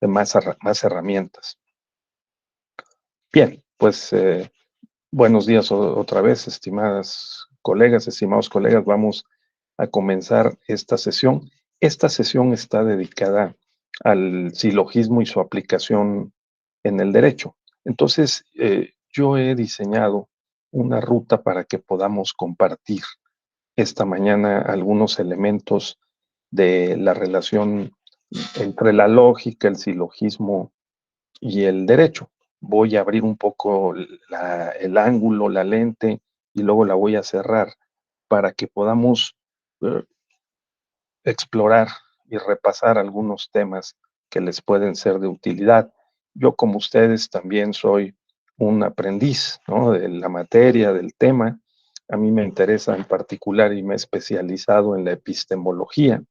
más herramientas. Bien, pues buenos días otra vez, estimados colegas. Vamos a comenzar esta sesión. Esta sesión está dedicada al silogismo y su aplicación en el derecho. Entonces, yo he diseñado una ruta para que podamos compartir esta mañana algunos elementos de la relación entre la lógica, el silogismo y el derecho. Voy a abrir un poco el ángulo, la lente, y luego la voy a cerrar para que podamos explorar y repasar algunos temas que les pueden ser de utilidad. Yo, como ustedes, también soy un aprendiz, ¿no?, de la materia, del tema. A mí me interesa en particular y me he especializado en la epistemología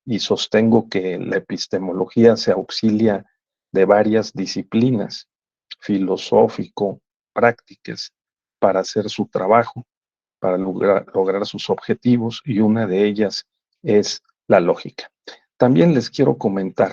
y sostengo que la epistemología se auxilia de varias disciplinas filosófico-prácticas para hacer su trabajo, para lograr sus objetivos, y una de ellas es la lógica. También les quiero comentar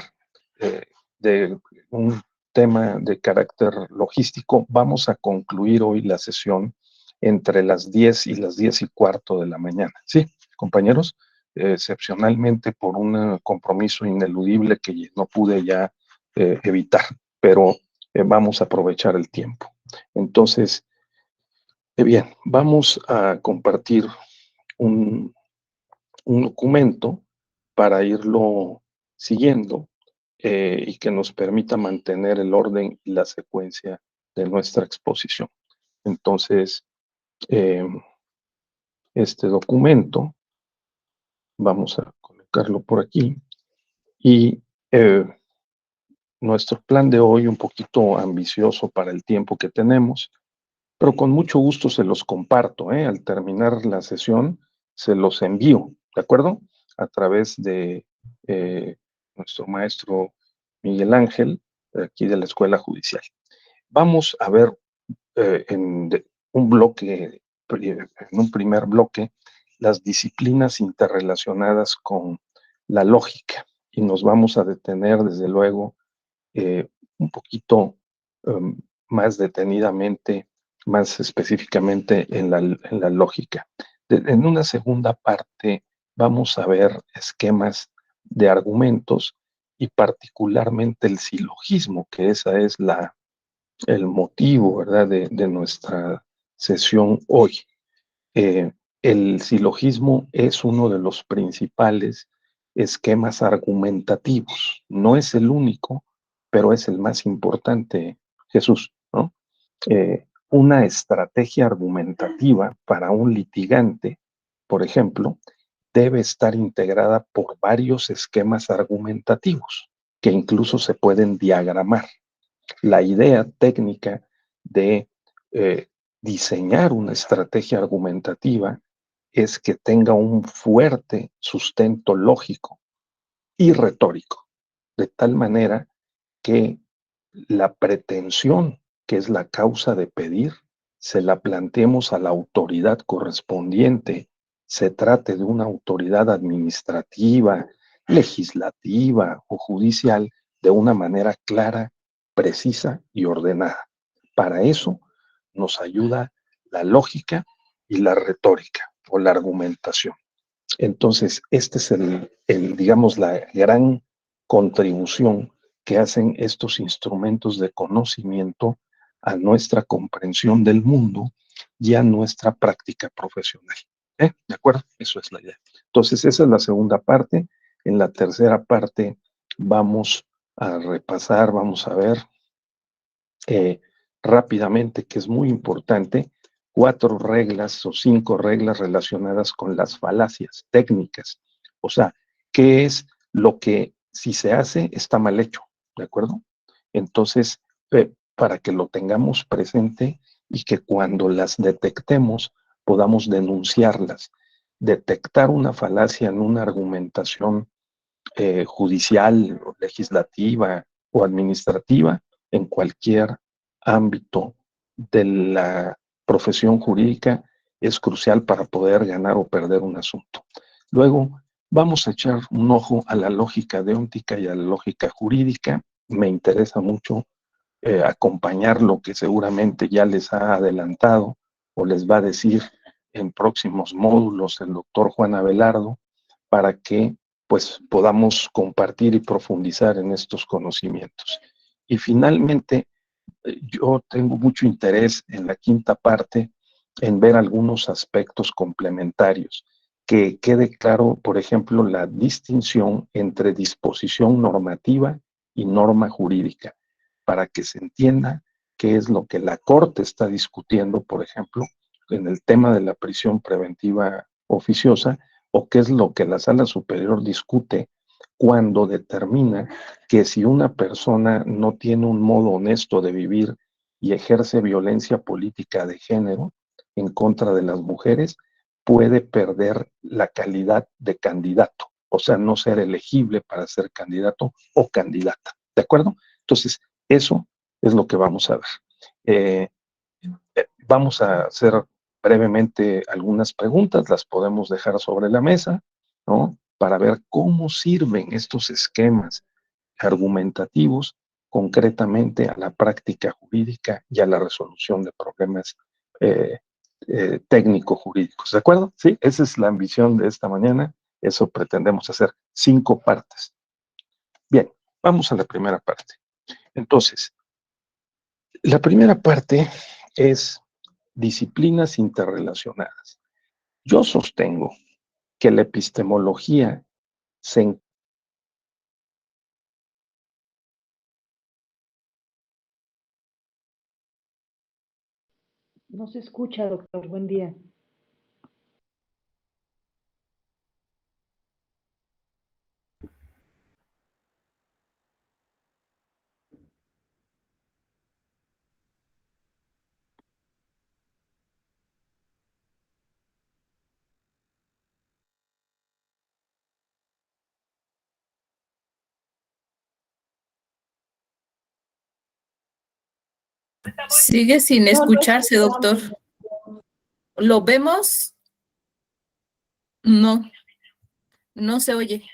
de un tema de carácter logístico. Vamos a concluir hoy la sesión entre las 10 y las 10:15 de la mañana. ¿Sí, compañeros? Excepcionalmente por un compromiso ineludible que no pude ya evitar, pero vamos a aprovechar el tiempo. Entonces, bien, vamos a compartir un documento para irlo siguiendo y que nos permita mantener el orden y la secuencia de nuestra exposición. Entonces, este documento, vamos a colocarlo por aquí, y nuestro plan de hoy, un poquito ambicioso para el tiempo que tenemos, pero con mucho gusto se los comparto, al terminar la sesión se los envío, ¿de acuerdo? A través de nuestro maestro Miguel Ángel, aquí de la Escuela Judicial. Vamos a ver en un primer bloque, las disciplinas interrelacionadas con la lógica, y nos vamos a detener, desde luego, un poquito más detenidamente, más específicamente en la lógica. En una segunda parte vamos a ver esquemas de argumentos y particularmente el silogismo, que esa es el motivo, ¿verdad?, de nuestra sesión hoy. El silogismo es uno de los principales esquemas argumentativos. No es el único, pero es el más importante, Jesús, ¿no? Una estrategia argumentativa para un litigante, por ejemplo, debe estar integrada por varios esquemas argumentativos que incluso se pueden diagramar. La idea técnica de diseñar una estrategia argumentativa es que tenga un fuerte sustento lógico y retórico, de tal manera que la pretensión, que es la causa de pedir, se la planteemos a la autoridad correspondiente, se trate de una autoridad administrativa, legislativa o judicial, de una manera clara, precisa y ordenada. Para eso nos ayuda la lógica y la retórica o la argumentación. Entonces, este es digamos, la gran contribución que hacen estos instrumentos de conocimiento a nuestra comprensión del mundo y a nuestra práctica profesional. ¿De acuerdo? Eso es la idea. Entonces, esa es la segunda parte. En la tercera parte vamos a repasar, vamos a ver rápidamente, que es muy importante, 4 reglas o 5 reglas relacionadas con las falacias técnicas. O sea, ¿qué es lo que, si se hace, está mal hecho? ¿De acuerdo? Entonces, para que lo tengamos presente y que cuando las detectemos podamos denunciarlas. Detectar una falacia en una argumentación judicial, legislativa o administrativa, en cualquier ámbito de la profesión jurídica, es crucial para poder ganar o perder un asunto. Luego, vamos a echar un ojo a la lógica deóntica y a la lógica jurídica, me interesa mucho acompañar lo que seguramente ya les ha adelantado o les va a decir en próximos módulos el doctor Juan Abelardo, para que pues podamos compartir y profundizar en estos conocimientos. Y finalmente, yo tengo mucho interés en la quinta parte en ver algunos aspectos complementarios, que quede claro, por ejemplo, la distinción entre disposición normativa y norma jurídica, para que se entienda qué es lo que la Corte está discutiendo, por ejemplo, en el tema de la prisión preventiva oficiosa, o qué es lo que la Sala Superior discute cuando determina que si una persona no tiene un modo honesto de vivir y ejerce violencia política de género en contra de las mujeres, puede perder la calidad de candidato, o sea, no ser elegible para ser candidato o candidata. ¿De acuerdo? Entonces, eso es lo que vamos a ver. Eh, Vamos a hacer brevemente algunas preguntas, las podemos dejar sobre la mesa, ¿no? Para ver cómo sirven estos esquemas argumentativos concretamente a la práctica jurídica y a la resolución de problemas eh, técnico-jurídicos. ¿De acuerdo? Sí, esa es la ambición de esta mañana. Eso pretendemos hacer 5 partes. Bien, vamos a la primera parte. Entonces, la primera parte es disciplinas interrelacionadas. Yo sostengo que la epistemología se... No se escucha, doctor. Buen día. Sigue sin escucharse, doctor. ¿Lo vemos? No, no se oye.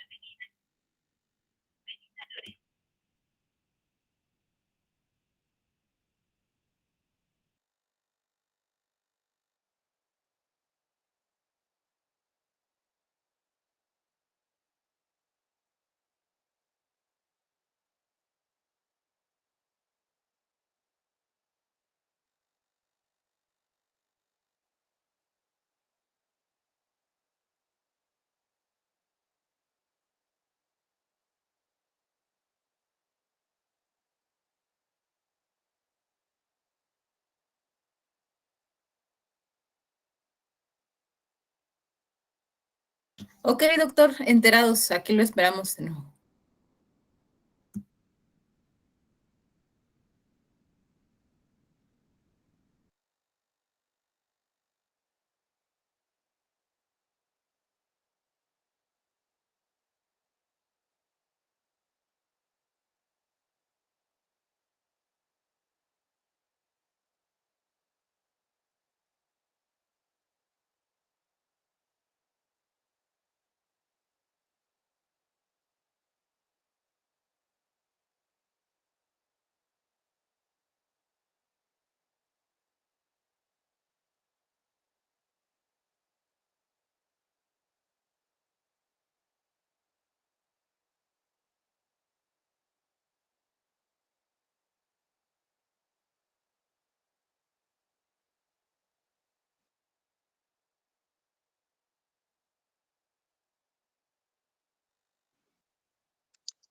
Ok, doctor, enterados, aquí lo esperamos de nuevo.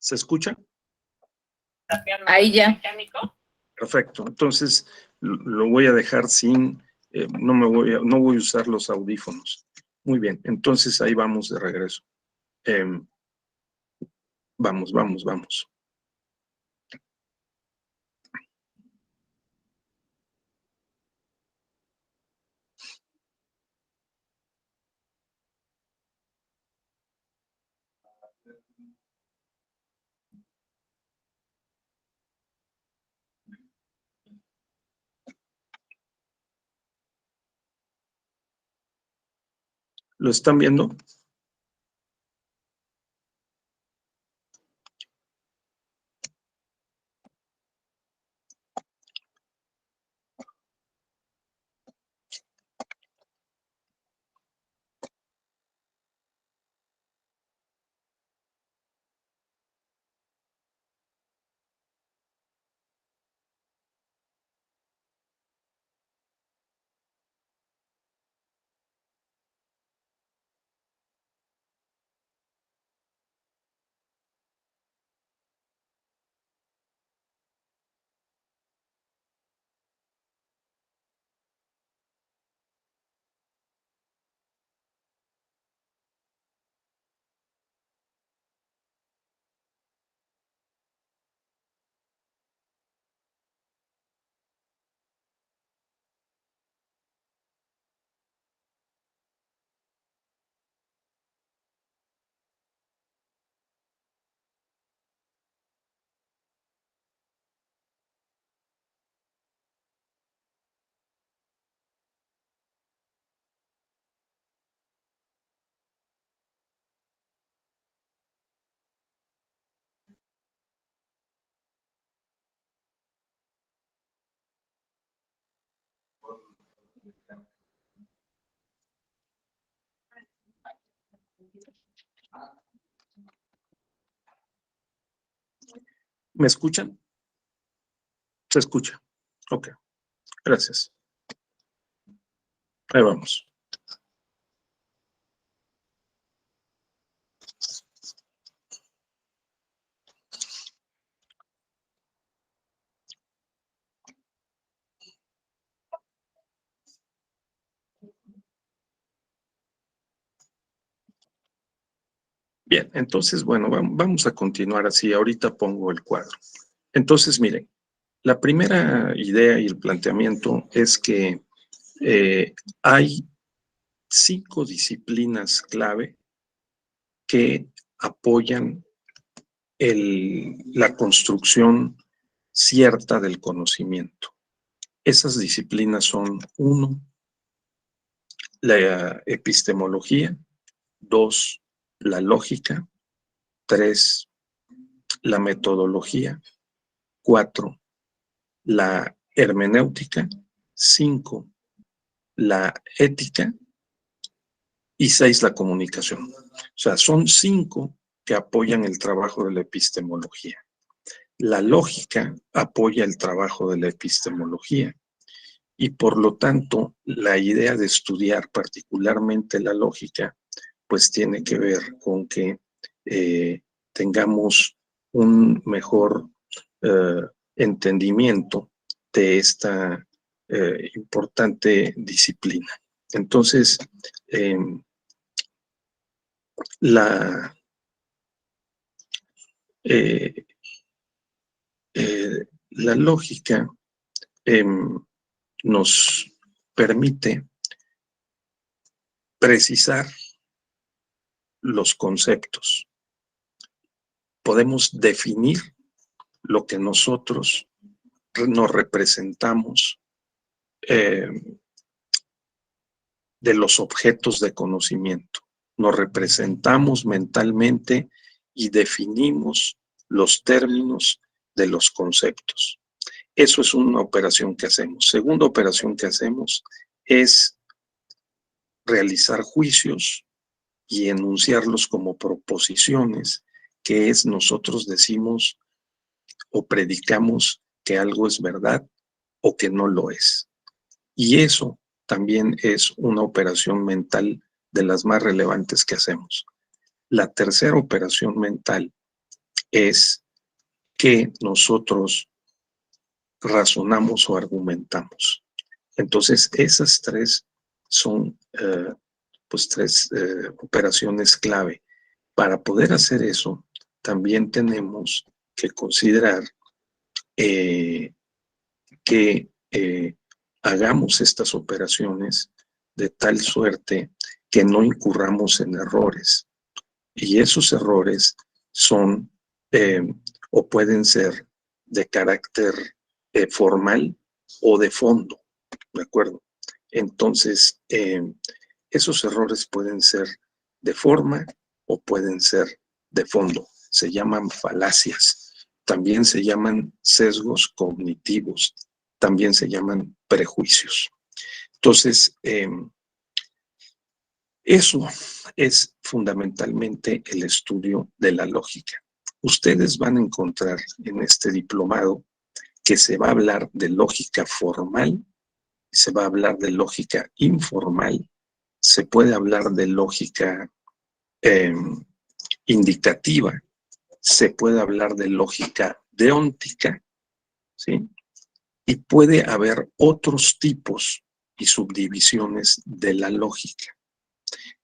¿Se escucha? Ahí ya. Perfecto. Entonces, lo voy a dejar sin, no voy a usar los audífonos. Muy bien. Entonces, ahí vamos de regreso. Vamos. ¿Lo están viendo? ¿Me escuchan? Se escucha. Ok, gracias. Ahí vamos. Bien, entonces, bueno, vamos a continuar así. Ahorita pongo el cuadro. Entonces, miren, la primera idea y el planteamiento es que hay 5 disciplinas clave que apoyan la construcción cierta del conocimiento. Esas disciplinas son: 1, la epistemología; 2, la lógica; 3, la metodología; 4, la hermenéutica; 5, la ética; y 6, la comunicación. O sea, son 5 que apoyan el trabajo de la epistemología. La lógica apoya el trabajo de la epistemología y por lo tanto la idea de estudiar particularmente la lógica pues tiene que ver con que tengamos un mejor entendimiento de esta importante disciplina. Entonces, la lógica nos permite precisar los conceptos. Podemos definir lo que nosotros nos representamos de los objetos de conocimiento. Nos representamos mentalmente y definimos los términos de los conceptos. Eso es una operación que hacemos. Segunda operación que hacemos es realizar juicios y enunciarlos como proposiciones, que es nosotros decimos o predicamos que algo es verdad o que no lo es. Y eso también es una operación mental de las más relevantes que hacemos. La tercera operación mental es que nosotros razonamos o argumentamos. Entonces, esas 3 son pues 3 operaciones clave. Para poder hacer eso, también tenemos que considerar que hagamos estas operaciones de tal suerte que no incurramos en errores. Y esos errores son o pueden ser de carácter formal o de fondo, ¿de acuerdo? Entonces, esos errores pueden ser de forma o pueden ser de fondo. Se llaman falacias. También se llaman sesgos cognitivos. También se llaman prejuicios. Entonces, eso es fundamentalmente el estudio de la lógica. Ustedes van a encontrar en este diplomado que se va a hablar de lógica formal, se va a hablar de lógica informal, se puede hablar de lógica indicativa, se puede hablar de lógica deóntica, ¿sí? Y puede haber otros tipos y subdivisiones de la lógica.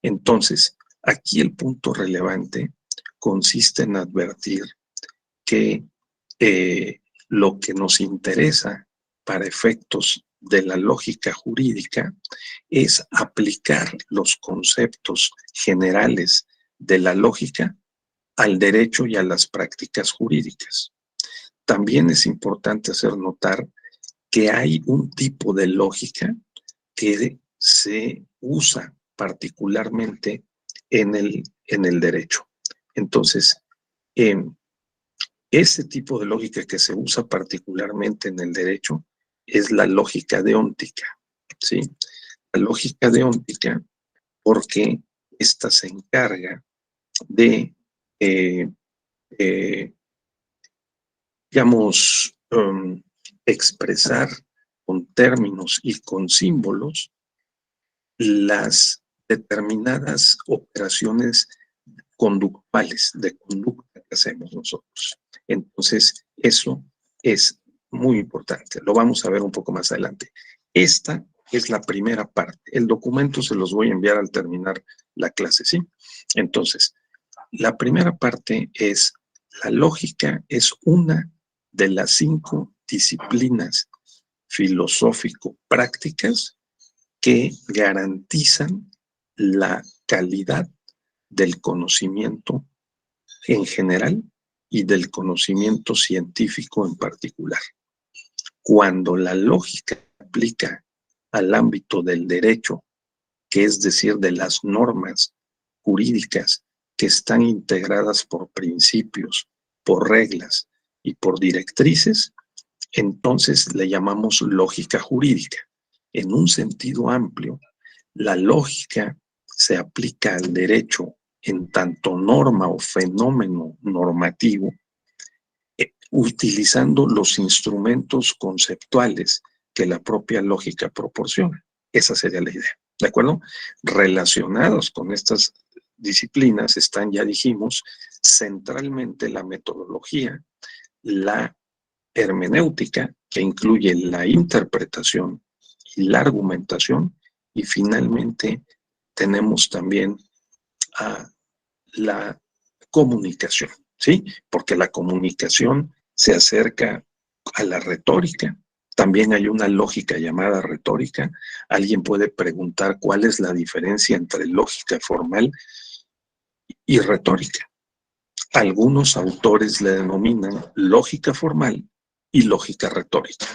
Entonces, aquí el punto relevante consiste en advertir que lo que nos interesa para efectos de la lógica jurídica es aplicar los conceptos generales de la lógica al derecho y a las prácticas jurídicas. También es importante hacer notar que hay un tipo de lógica que se usa particularmente en el derecho. Entonces, ese tipo de lógica que se usa particularmente en el derecho es la lógica deóntica, ¿sí? La lógica deóntica porque esta se encarga de digamos, expresar con términos y con símbolos las determinadas operaciones conductuales, de conducta que hacemos nosotros. Entonces, eso es muy importante. Lo vamos a ver un poco más adelante. Esta es la primera parte. El documento se los voy a enviar al terminar la clase, ¿sí? Entonces, la primera parte es: la lógica es una de las 5 disciplinas filosófico-prácticas que garantizan la calidad del conocimiento en general y del conocimiento científico en particular. Cuando la lógica aplica al ámbito del derecho, que es decir, de las normas jurídicas que están integradas por principios, por reglas y por directrices, entonces le llamamos lógica jurídica. En un sentido amplio, la lógica se aplica al derecho en tanto norma o fenómeno normativo, utilizando los instrumentos conceptuales que la propia lógica proporciona. Esa sería la idea, ¿de acuerdo? Relacionados con estas disciplinas están, ya dijimos, centralmente la metodología, la hermenéutica, que incluye la interpretación y la argumentación, y finalmente tenemos también a la comunicación, ¿sí? Porque la comunicación se acerca a la retórica. También hay una lógica llamada retórica. Alguien puede preguntar cuál es la diferencia entre lógica formal y retórica. Algunos autores le denominan lógica formal y lógica retórica.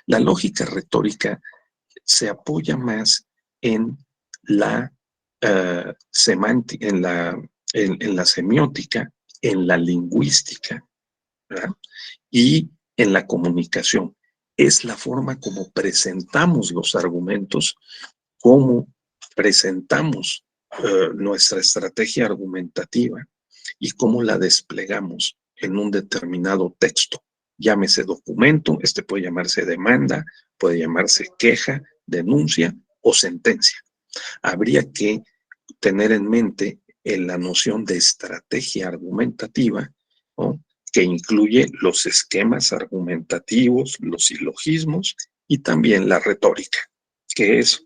La lógica retórica se apoya más en la semántica, en la semiótica, en la lingüística, ¿verdad? Y en la comunicación. Es la forma como presentamos los argumentos, cómo presentamos nuestra estrategia argumentativa y cómo la desplegamos en un determinado texto. Llámese documento, puede llamarse demanda, puede llamarse queja, denuncia o sentencia. Habría que tener en mente la noción de estrategia argumentativa, ¿no?, que incluye los esquemas argumentativos, los silogismos y también la retórica, que es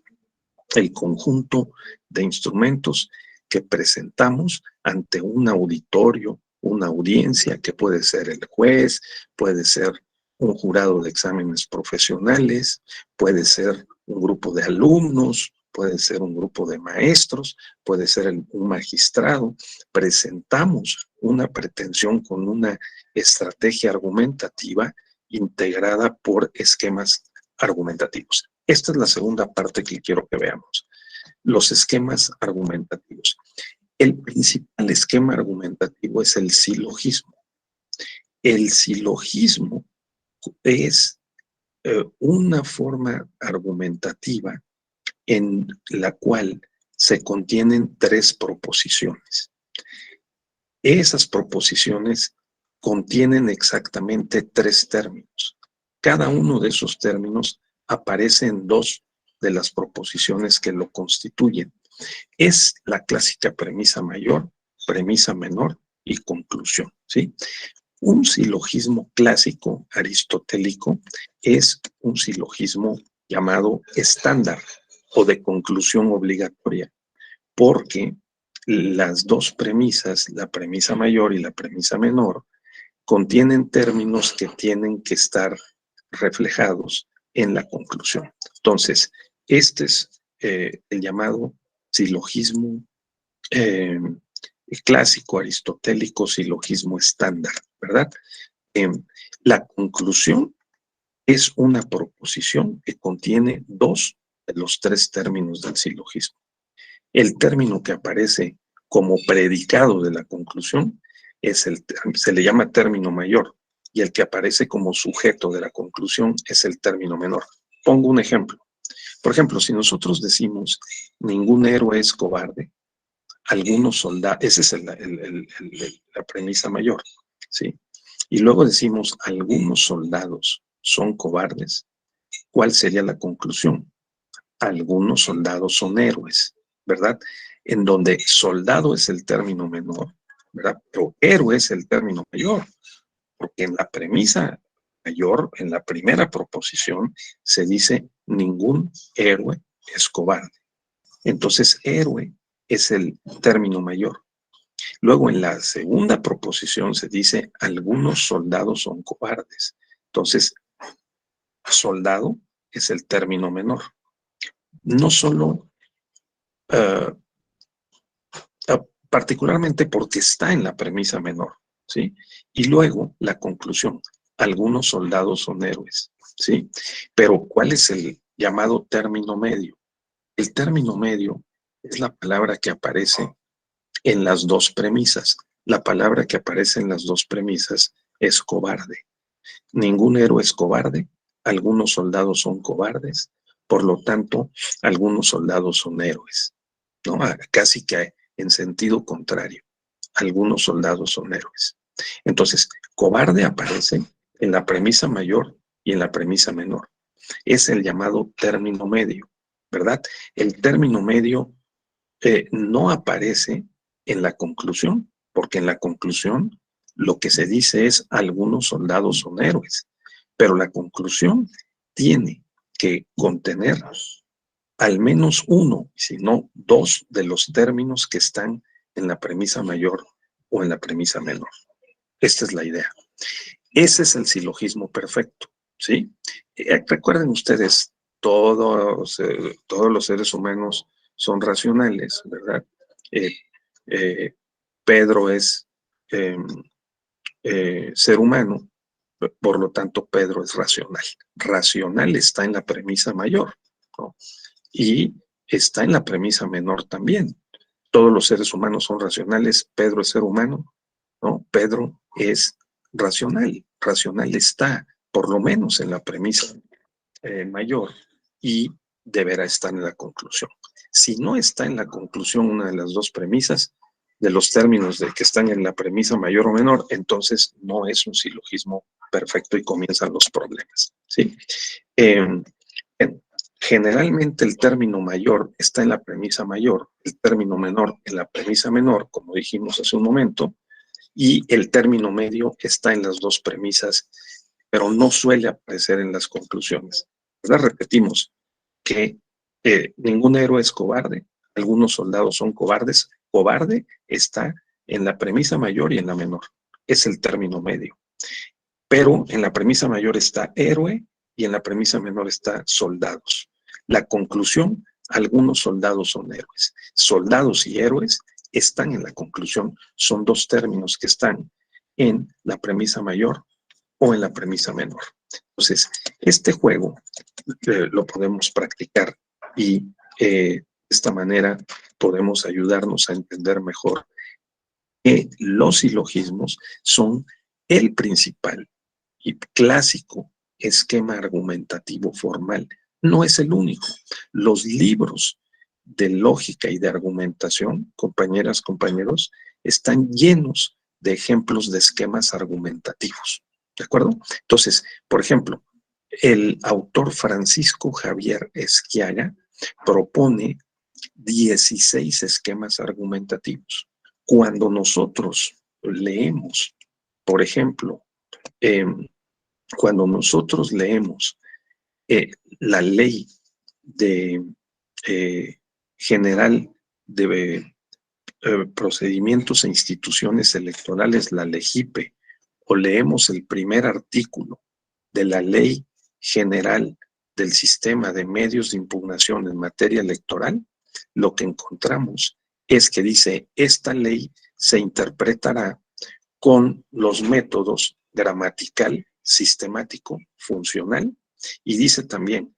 el conjunto de instrumentos que presentamos ante un auditorio, una audiencia, que puede ser el juez, puede ser un jurado de exámenes profesionales, puede ser un grupo de alumnos, puede ser un grupo de maestros, puede ser un magistrado. Presentamos una pretensión con una estrategia argumentativa integrada por esquemas argumentativos. Esta es la segunda parte que quiero que veamos: los esquemas argumentativos. El principal esquema argumentativo es el silogismo. El silogismo es una forma argumentativa en la cual se contienen 3 proposiciones. Esas proposiciones contienen exactamente 3 términos. Cada uno de esos términos aparece en 2 de las proposiciones que lo constituyen. Es la clásica premisa mayor, premisa menor y conclusión, ¿sí? Un silogismo clásico aristotélico es un silogismo llamado estándar o de conclusión obligatoria, porque las 2 premisas, la premisa mayor y la premisa menor, contienen términos que tienen que estar reflejados en la conclusión. Entonces, este es el llamado silogismo clásico aristotélico, silogismo estándar, ¿verdad? La conclusión es una proposición que contiene 2 de los 3 términos del silogismo. El término que aparece como predicado de la conclusión se le llama término mayor, y el que aparece como sujeto de la conclusión es el término menor. Pongo un ejemplo. Por ejemplo, si nosotros decimos ningún héroe es cobarde, algunos soldados, esa es la premisa mayor, ¿sí? y luego decimos algunos soldados son cobardes, ¿cuál sería la conclusión? Algunos soldados son héroes, ¿verdad? En donde soldado es el término menor, ¿verdad? Pero héroe es el término mayor, porque en la premisa mayor, en la primera proposición, se dice ningún héroe es cobarde. Entonces, héroe es el término mayor. Luego, en la segunda proposición se dice algunos soldados son cobardes. Entonces, soldado es el término menor. No solo particularmente porque está en la premisa menor, ¿sí? Y luego la conclusión, algunos soldados son héroes, ¿sí? Pero ¿cuál es el llamado término medio? El término medio es la palabra que aparece en las dos premisas. La palabra que aparece en las dos premisas es cobarde. Ningún héroe es cobarde, algunos soldados son cobardes, por lo tanto, algunos soldados son héroes, ¿no? Casi que en sentido contrario. Algunos soldados son héroes. Entonces, cobarde aparece en la premisa mayor y en la premisa menor. Es el llamado término medio, ¿verdad? El término medio no aparece en la conclusión, porque en la conclusión lo que se dice es algunos soldados son héroes, pero la conclusión tiene que contener al menos uno, si no dos, de los términos que están en la premisa mayor o en la premisa menor. Esta es la idea. Ese es el silogismo perfecto, ¿sí? Recuerden ustedes, todos los seres humanos son racionales, ¿verdad? Pedro es ser humano, por lo tanto Pedro es racional. Racional está en la premisa mayor, ¿no? Y está en la premisa menor también. Todos los seres humanos son racionales, Pedro es ser humano, ¿no? Pedro es racional, racional está por lo menos en la premisa mayor y deberá estar en la conclusión. Si no está en la conclusión una de las dos premisas, de los términos de que están en la premisa mayor o menor, entonces no es un silogismo perfecto y comienzan los problemas, ¿sí? Generalmente el término mayor está en la premisa mayor, el término menor en la premisa menor, como dijimos hace un momento, y el término medio está en las dos premisas, pero no suele aparecer en las conclusiones. ¿Verdad? Repetimos que ningún héroe es cobarde, algunos soldados son cobardes. Cobarde está en la premisa mayor y en la menor. Es el término medio. Pero en la premisa mayor está héroe y en la premisa menor está soldados. La conclusión, algunos soldados son héroes. Soldados y héroes están en la conclusión. Son dos términos que están en la premisa mayor o en la premisa menor. Entonces, este juego lo podemos practicar y de esta manera podemos ayudarnos a entender mejor que los silogismos son el principal y clásico esquema argumentativo formal. No es el único. Los libros de lógica y de argumentación, compañeras, compañeros, están llenos de ejemplos de esquemas argumentativos. ¿De acuerdo? Entonces, por ejemplo, el autor Francisco Javier Esquiaga propone 16 esquemas argumentativos. Cuando nosotros leemos, por ejemplo, cuando nosotros leemos la ley de general de procedimientos e instituciones electorales, la LEGIPE, o leemos el primer artículo de la Ley General del Sistema de Medios de Impugnación en materia electoral, lo que encontramos es que dice, esta ley se interpretará con los métodos gramatical, sistemático, funcional, y dice también,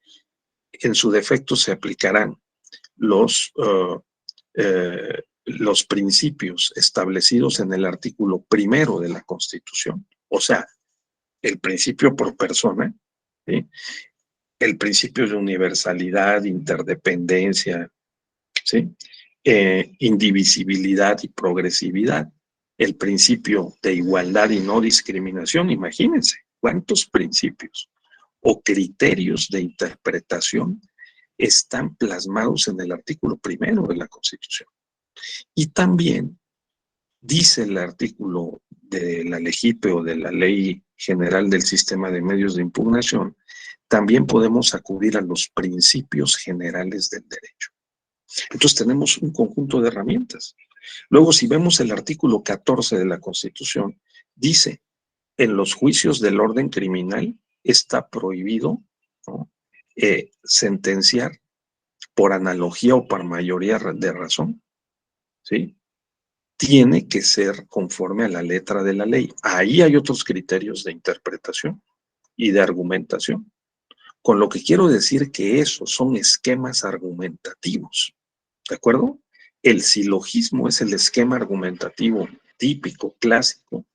en su defecto se aplicarán los principios establecidos en el artículo primero de la Constitución, o sea, el principio por persona, ¿sí? El principio de universalidad, interdependencia, ¿sí? Indivisibilidad y progresividad, el principio de igualdad y no discriminación, imagínense cuántos principios o criterios de interpretación están plasmados en el artículo 1 de la Constitución. Y también dice el artículo de la LEGIPE o de la Ley General del Sistema de Medios de Impugnación, también podemos acudir a los principios generales del derecho. Entonces tenemos un conjunto de herramientas. Luego, si vemos el artículo 14 de la Constitución, dice, en los juicios del orden criminal está prohibido, ¿no?, sentenciar por analogía o por mayoría de razón, ¿sí? Tiene que ser conforme a la letra de la ley. Ahí hay otros criterios de interpretación y de argumentación. Con lo que quiero decir que esos son esquemas argumentativos, ¿de acuerdo? El silogismo es el esquema argumentativo típico, clásico,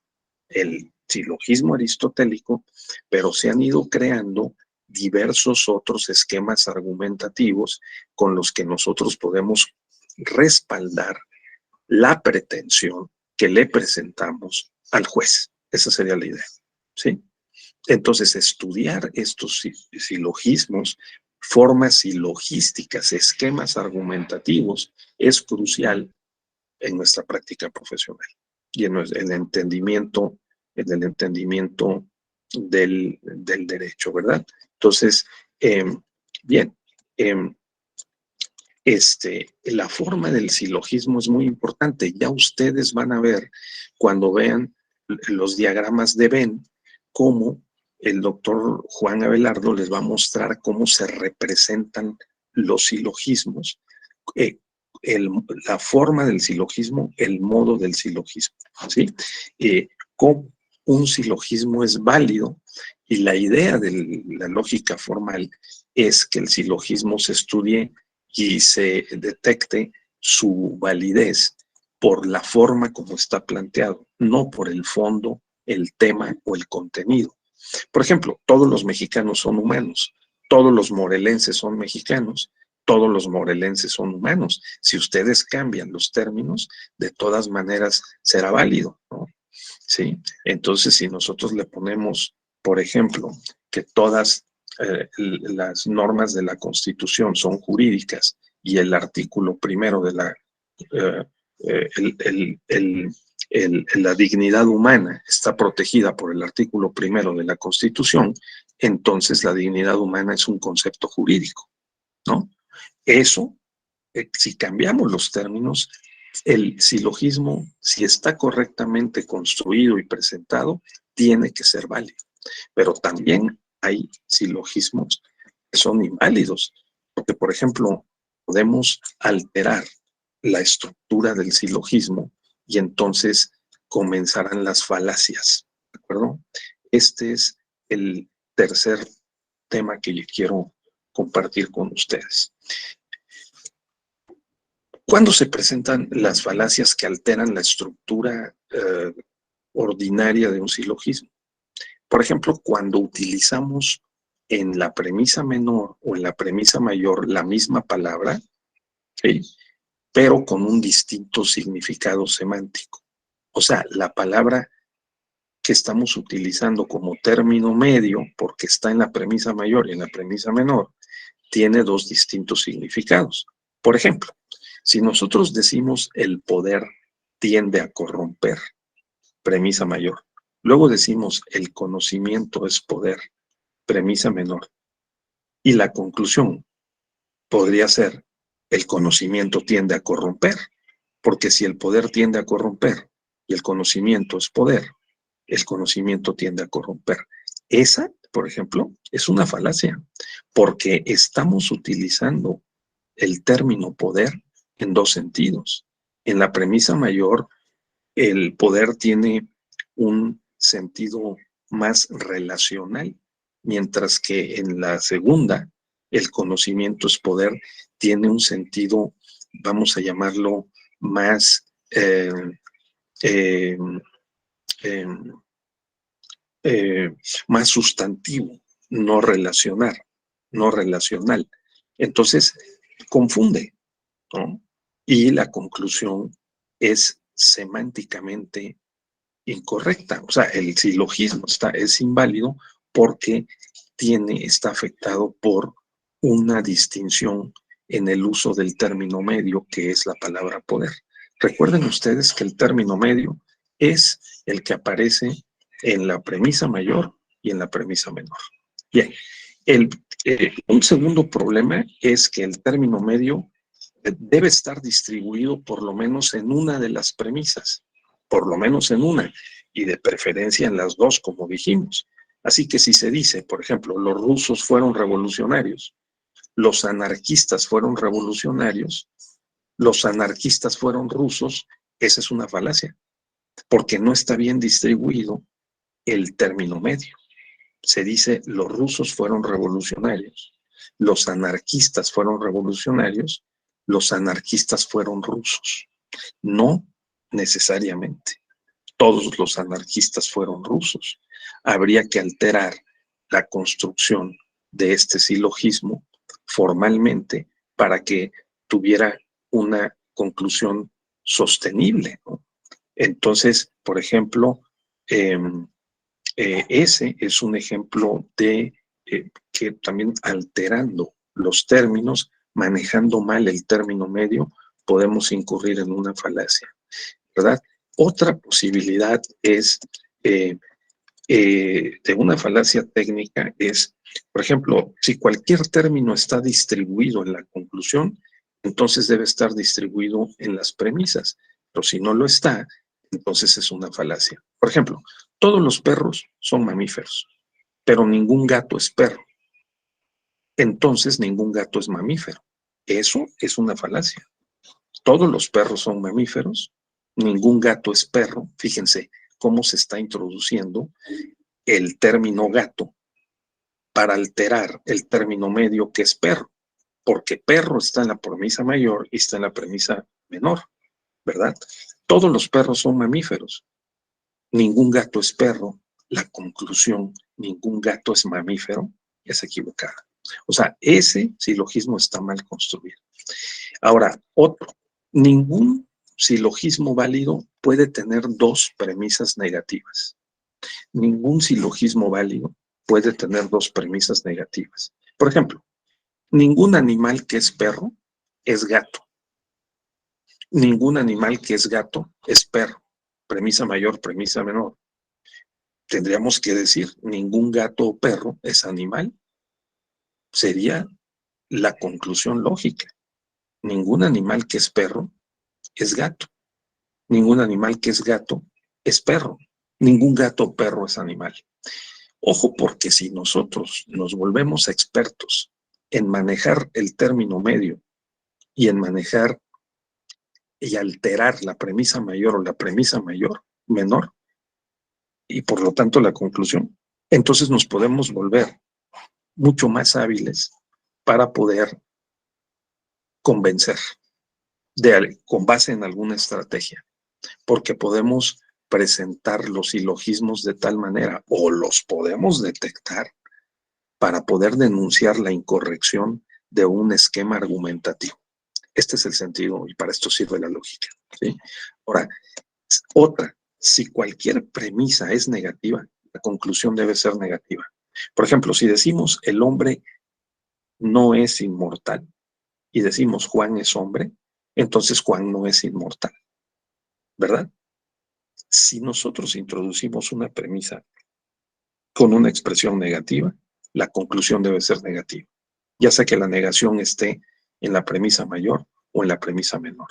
el silogismo aristotélico, pero se han ido creando diversos otros esquemas argumentativos con los que nosotros podemos respaldar la pretensión que le presentamos al juez. Esa sería la idea, ¿sí? Entonces, estudiar estos silogismos, formas silogísticas, esquemas argumentativos, es crucial en nuestra práctica profesional y en el entendimiento del derecho, ¿verdad? Entonces, bien, la forma del silogismo es muy importante. Ya ustedes van a ver, cuando vean los diagramas de Venn, cómo el doctor Juan Abelardo les va a mostrar cómo se representan los silogismos, la forma del silogismo, el modo del silogismo, ¿sí? Cómo un silogismo es válido, y la idea de la lógica formal es que el silogismo se estudie y se detecte su validez por la forma como está planteado, no por el fondo, el tema o el contenido. Por ejemplo, todos los mexicanos son humanos, todos los morelenses son mexicanos, todos los morelenses son humanos. Si ustedes cambian los términos, de todas maneras será válido, ¿no? ¿Sí? Entonces, si nosotros le ponemos, por ejemplo, que todas las normas de la Constitución son jurídicas y el artículo 1 de la dignidad humana está protegida por el artículo 1 de la Constitución, entonces la dignidad humana es un concepto jurídico, ¿no? Eso, si cambiamos los términos, el silogismo, si está correctamente construido y presentado, tiene que ser válido. Pero también hay silogismos que son inválidos, porque, por ejemplo, podemos alterar la estructura del silogismo y entonces comenzarán las falacias, ¿de acuerdo? Este es el tercer tema que yo quiero compartir con ustedes. ¿Cuándo se presentan las falacias que alteran la estructura ordinaria de un silogismo? Por ejemplo, cuando utilizamos en la premisa menor o en la premisa mayor la misma palabra, ¿sí?, pero con un distinto significado semántico. O sea, la palabra que estamos utilizando como término medio, porque está en la premisa mayor y en la premisa menor, tiene dos distintos significados. Por ejemplo, si nosotros decimos el poder tiende a corromper, premisa mayor, luego decimos el conocimiento es poder, premisa menor, y la conclusión podría ser el conocimiento tiende a corromper, porque si el poder tiende a corromper y el conocimiento es poder, el conocimiento tiende a corromper. Esa, por ejemplo, es una falacia, porque estamos utilizando el término poder en dos sentidos. En la premisa mayor, el poder tiene un sentido más relacional, mientras que en la segunda, el conocimiento es poder, tiene un sentido, vamos a llamarlo, más más sustantivo, no relacional. Entonces, confunde, ¿no? Y la conclusión es semánticamente incorrecta. O sea, el silogismo es inválido porque está afectado por una distinción en el uso del término medio, que es la palabra poder. Recuerden ustedes que el término medio es el que aparece en la premisa mayor y en la premisa menor. Bien, un segundo problema es que el término medio debe estar distribuido por lo menos en una de las premisas, por lo menos en una, y de preferencia en las dos, como dijimos. Así que si se dice, por ejemplo, los rusos fueron revolucionarios, los anarquistas fueron revolucionarios, los anarquistas fueron rusos, esa es una falacia, porque no está bien distribuido el término medio. Se dice los rusos fueron revolucionarios, los anarquistas fueron revolucionarios, los anarquistas fueron rusos. No necesariamente. Todos los anarquistas fueron rusos. Habría que alterar la construcción de este silogismo formalmente para que tuviera una conclusión sostenible, ¿no? Entonces, por ejemplo, ese es un ejemplo de que también alterando los términos, manejando mal el término medio, podemos incurrir en una falacia, ¿verdad? Otra posibilidad es de una falacia técnica es, por ejemplo, si cualquier término está distribuido en la conclusión, entonces debe estar distribuido en las premisas, pero si no lo está, entonces es una falacia. Por ejemplo, todos los perros son mamíferos, pero ningún gato es perro. Entonces ningún gato es mamífero. Eso es una falacia. Todos los perros son mamíferos, ningún gato es perro. Fíjense cómo se está introduciendo el término gato para alterar el término medio que es perro, porque perro está en la premisa mayor y está en la premisa menor, ¿verdad? Todos los perros son mamíferos, ningún gato es perro. La conclusión, ningún gato es mamífero, es equivocada. O sea, ese silogismo está mal construido. Ahora, otro, ningún silogismo válido puede tener dos premisas negativas. Ningún silogismo válido puede tener dos premisas negativas. Por ejemplo, ningún animal que es perro es gato. Ningún animal que es gato es perro. Premisa mayor, premisa menor. Tendríamos que decir, ningún gato o perro es animal. Sería la conclusión lógica. Ningún animal que es perro es gato. Ningún animal que es gato es perro. Ningún gato o perro es animal. Ojo, porque si nosotros nos volvemos expertos en manejar el término medio y en manejar y alterar la premisa mayor o la premisa menor, y por lo tanto la conclusión, entonces nos podemos volver mucho más hábiles para poder convencer con base en alguna estrategia, porque podemos presentar los silogismos de tal manera o los podemos detectar para poder denunciar la incorrección de un esquema argumentativo. Este es el sentido y para esto sirve la lógica, ¿sí? Ahora, otra, si cualquier premisa es negativa, la conclusión debe ser negativa. Por ejemplo, si decimos el hombre no es inmortal y decimos Juan es hombre, entonces Juan no es inmortal, ¿verdad? Si nosotros introducimos una premisa con una expresión negativa, la conclusión debe ser negativa, ya sea que la negación esté en la premisa mayor o en la premisa menor.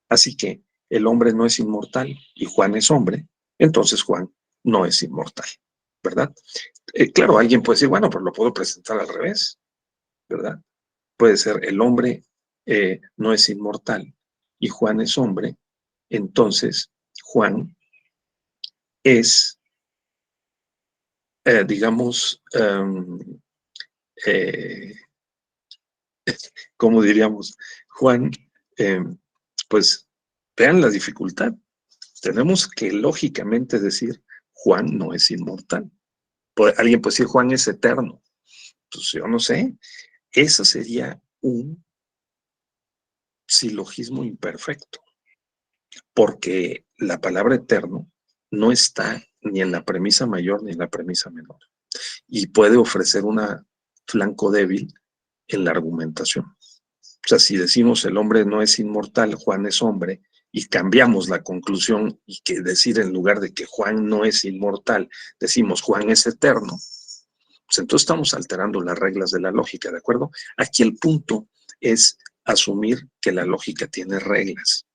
Así que el hombre no es inmortal y Juan es hombre, entonces Juan no es inmortal, ¿verdad? Claro, alguien puede decir, bueno, pero lo puedo presentar al revés, ¿verdad? Puede ser el hombre no es inmortal y Juan es hombre, entonces Juan es, digamos, como diríamos, Juan, pues vean la dificultad. Tenemos que lógicamente decir, Juan no es inmortal. Alguien puede decir, Juan es eterno. Pues yo no sé. Eso sería un silogismo imperfecto. porque la palabra eterno no está ni en la premisa mayor ni en la premisa menor, y puede ofrecer un flanco débil en la argumentación. O sea, si decimos el hombre no es inmortal, Juan es hombre, y cambiamos la conclusión y que decir en lugar de que Juan no es inmortal, decimos Juan es eterno, pues entonces estamos alterando las reglas de la lógica, ¿de acuerdo? Aquí el punto es asumir que la lógica tiene reglas.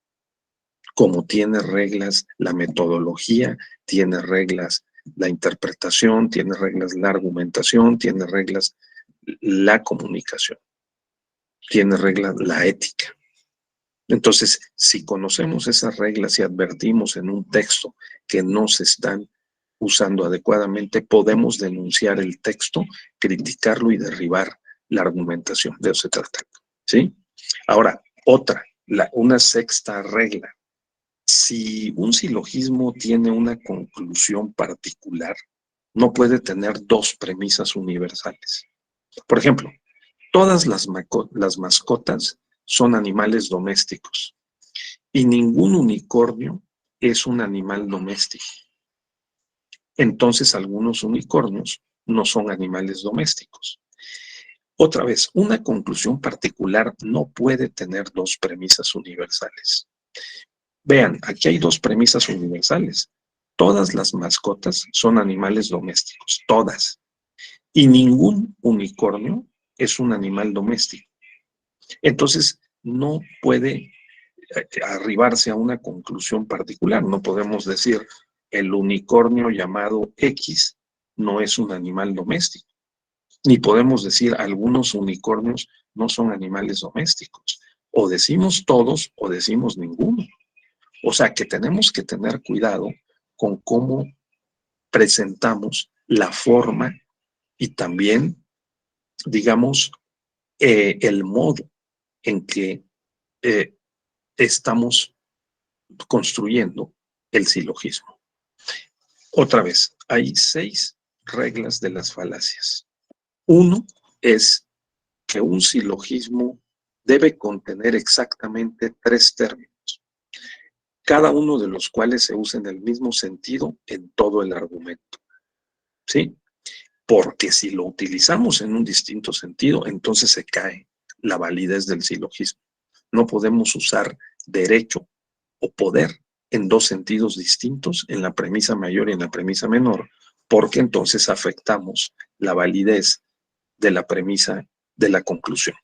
Como tiene reglas la metodología, tiene reglas la interpretación, tiene reglas la argumentación, tiene reglas la comunicación, tiene reglas la ética. Entonces, si conocemos esas reglas y advertimos en un texto que no se están usando adecuadamente, podemos denunciar el texto, criticarlo y derribar la argumentación. De eso se trata. ¿Sí? Ahora, una sexta regla. Si un silogismo tiene una conclusión particular, no puede tener dos premisas universales. Por ejemplo, todas las mascotas son animales domésticos y ningún unicornio es un animal doméstico. Entonces, algunos unicornios no son animales domésticos. Otra vez, una conclusión particular no puede tener dos premisas universales. Vean, aquí hay dos premisas universales. Todas las mascotas son animales domésticos, todas. Y ningún unicornio es un animal doméstico. Entonces, no puede arribarse a una conclusión particular. No podemos decir el unicornio llamado X no es un animal doméstico. Ni podemos decir algunos unicornios no son animales domésticos. O decimos todos o decimos ninguno. O sea que tenemos que tener cuidado con cómo presentamos la forma y también, digamos, el modo en que estamos construyendo el silogismo. Otra vez, hay 6 reglas de las falacias. Uno es que un silogismo debe contener exactamente 3 términos, cada uno de los cuales se usa en el mismo sentido en todo el argumento. ¿Sí? Porque si lo utilizamos en un distinto sentido, entonces se cae la validez del silogismo. No podemos usar derecho o poder en 2 sentidos distintos, en la premisa mayor y en la premisa menor, porque entonces afectamos la validez de la premisa de la conclusión.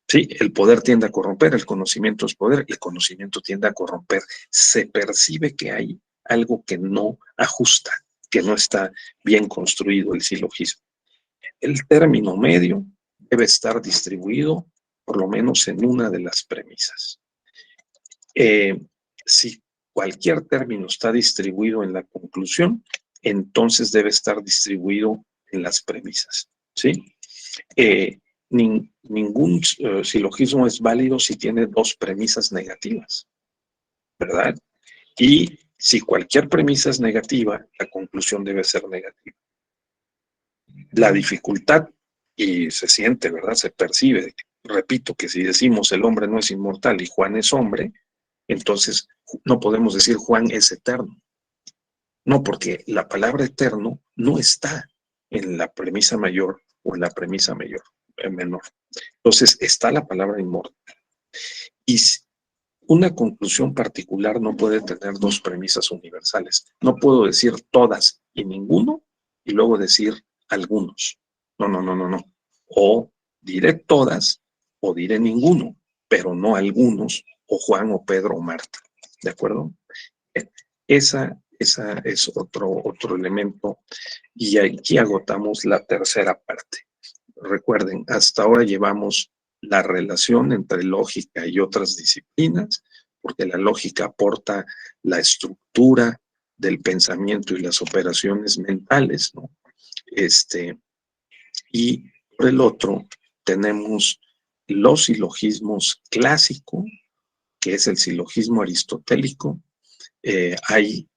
Sí, el poder tiende a corromper, el conocimiento es poder, el conocimiento tiende a corromper. Se percibe que hay algo que no ajusta, que no está bien construido el silogismo. El término medio debe estar distribuido por lo menos en una de las premisas. Si cualquier término está distribuido en la conclusión, entonces debe estar distribuido en las premisas. ¿Sí? Ningún silogismo es válido si tiene 2 premisas negativas, ¿verdad? Y si cualquier premisa es negativa, la conclusión debe ser negativa. La dificultad, y se siente, ¿verdad? Se percibe, repito, que si decimos el hombre no es inmortal y Juan es hombre, entonces no podemos decir Juan es eterno. No, porque la palabra eterno no está en la premisa mayor o en la premisa menor. Entonces está la palabra inmortal. Y una conclusión particular no puede tener 2 premisas universales. No puedo decir todas y ninguno y luego decir algunos. No. O diré todas o diré ninguno, pero no algunos, o Juan, o Pedro, o Marta. ¿De acuerdo? Esa es otro elemento. Y aquí agotamos la tercera parte. Recuerden, hasta ahora llevamos la relación entre lógica y otras disciplinas, porque la lógica aporta la estructura del pensamiento y las operaciones mentales, ¿no? Y por el otro tenemos los silogismos clásicos, que es el silogismo aristotélico. Hay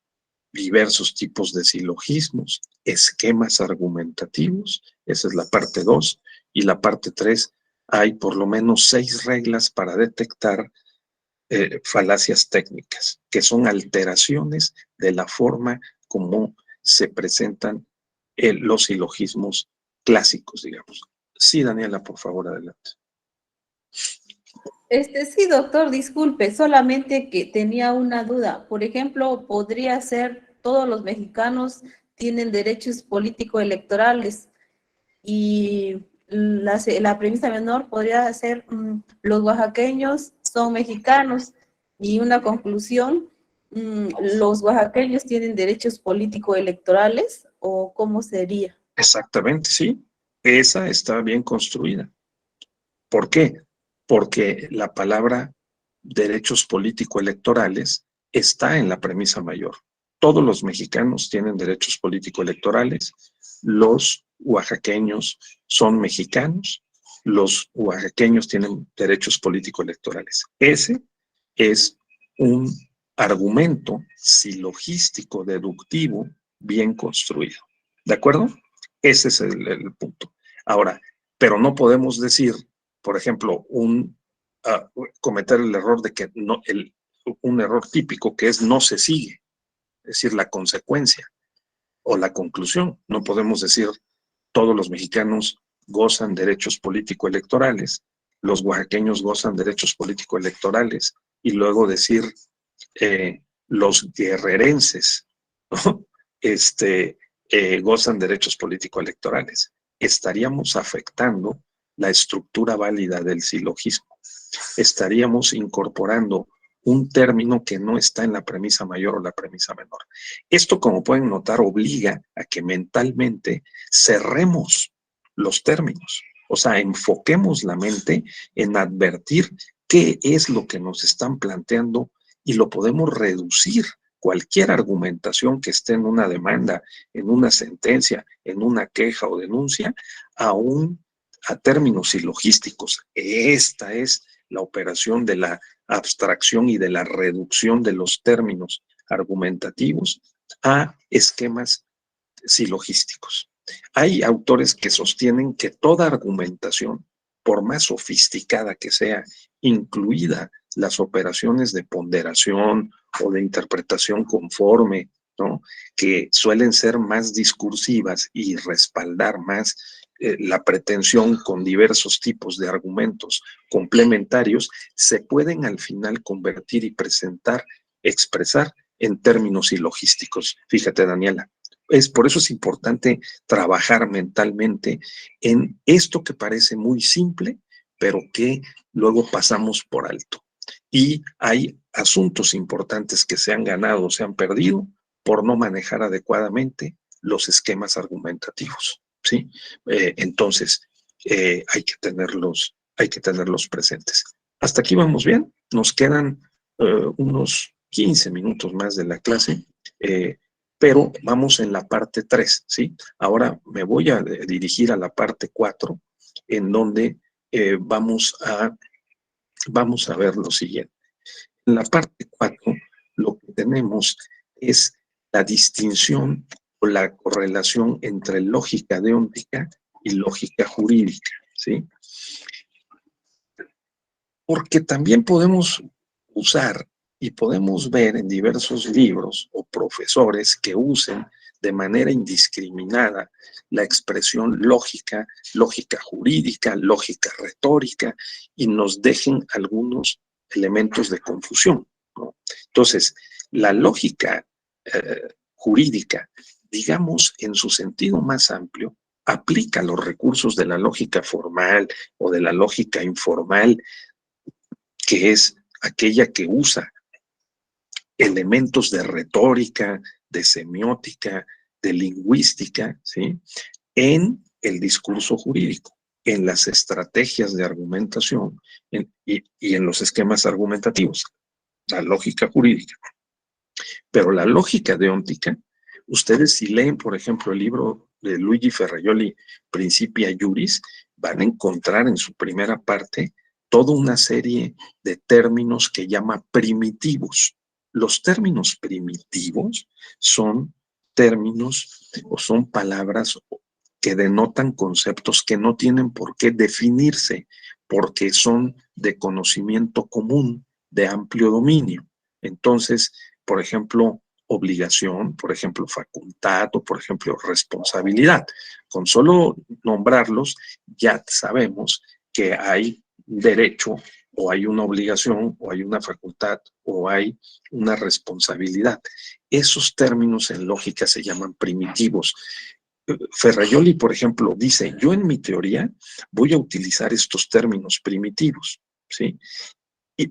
diversos tipos de silogismos, esquemas argumentativos, esa es la parte 2, y la parte 3 hay por lo menos 6 reglas para detectar falacias técnicas, que son alteraciones de la forma como se presentan los silogismos clásicos, digamos. Sí, Daniela, por favor, adelante. Sí, doctor, disculpe, solamente que tenía una duda. Por ejemplo, podría ser todos los mexicanos tienen derechos político-electorales y la premisa menor podría ser los oaxaqueños son mexicanos y una conclusión, los oaxaqueños tienen derechos político-electorales o cómo sería. Exactamente, sí. Esa está bien construida. ¿Por qué? Porque la palabra derechos político-electorales está en la premisa mayor. Todos los mexicanos tienen derechos político-electorales, los oaxaqueños son mexicanos, los oaxaqueños tienen derechos político-electorales. Ese es un argumento silogístico deductivo bien construido. ¿De acuerdo? Ese es el punto. Ahora, pero no podemos decir, por ejemplo, cometer el error de que un error típico que es no se sigue, es decir, la consecuencia o la conclusión. No podemos decir todos los mexicanos gozan derechos político-electorales, los oaxaqueños gozan derechos político-electorales y luego decir los guerrerenses, ¿no? Gozan derechos político-electorales. Estaríamos afectando la estructura válida del silogismo. Estaríamos incorporando un término que no está en la premisa mayor o la premisa menor. Esto, como pueden notar, obliga a que mentalmente cerremos los términos, o sea, enfoquemos la mente en advertir qué es lo que nos están planteando y lo podemos reducir. Cualquier argumentación que esté en una demanda, en una sentencia, en una queja o denuncia, a términos silogísticos. Esta es la operación de la abstracción y de la reducción de los términos argumentativos a esquemas silogísticos. Hay autores que sostienen que toda argumentación, por más sofisticada que sea, incluida las operaciones de ponderación o de interpretación conforme, ¿no?, que suelen ser más discursivas y respaldar más la pretensión con diversos tipos de argumentos complementarios, se pueden al final convertir y presentar, expresar en términos silogísticos. Fíjate, Daniela, por eso es importante trabajar mentalmente en esto que parece muy simple, pero que luego pasamos por alto. Y hay asuntos importantes que se han ganado o se han perdido por no manejar adecuadamente los esquemas argumentativos, ¿sí? Entonces, hay que tenerlos presentes. Hasta aquí vamos bien. Nos quedan unos 15 minutos más de la clase, pero vamos en la parte 3, ¿sí? Ahora me voy a dirigir a la parte 4, en donde vamos a ver lo siguiente. En la parte 4, lo que tenemos es la distinción o la correlación entre lógica deóntica y lógica jurídica, ¿sí? Porque también podemos usar y podemos ver en diversos libros o profesores que usen de manera indiscriminada la expresión lógica, lógica jurídica, lógica retórica, y nos dejen algunos elementos de confusión, ¿no? Entonces, la lógica jurídica, digamos, en su sentido más amplio, aplica los recursos de la lógica formal o de la lógica informal, que es aquella que usa elementos de retórica, de semiótica, de lingüística, ¿sí?, en el discurso jurídico, en las estrategias de argumentación y en los esquemas argumentativos, la lógica jurídica. Pero la lógica deóntica, ustedes si leen, por ejemplo, el libro de Luigi Ferrajoli, Principia Juris, van a encontrar en su primera parte toda una serie de términos que llama primitivos. Los términos primitivos son términos o son palabras que denotan conceptos que no tienen por qué definirse, porque son de conocimiento común de amplio dominio. Entonces, por ejemplo, obligación, por ejemplo, facultad o, por ejemplo, responsabilidad. Con solo nombrarlos, ya sabemos que hay derecho o hay una obligación o hay una facultad o hay una responsabilidad. Esos términos en lógica se llaman primitivos. Ferrajoli, por ejemplo, dice, yo en mi teoría voy a utilizar estos términos primitivos, ¿sí?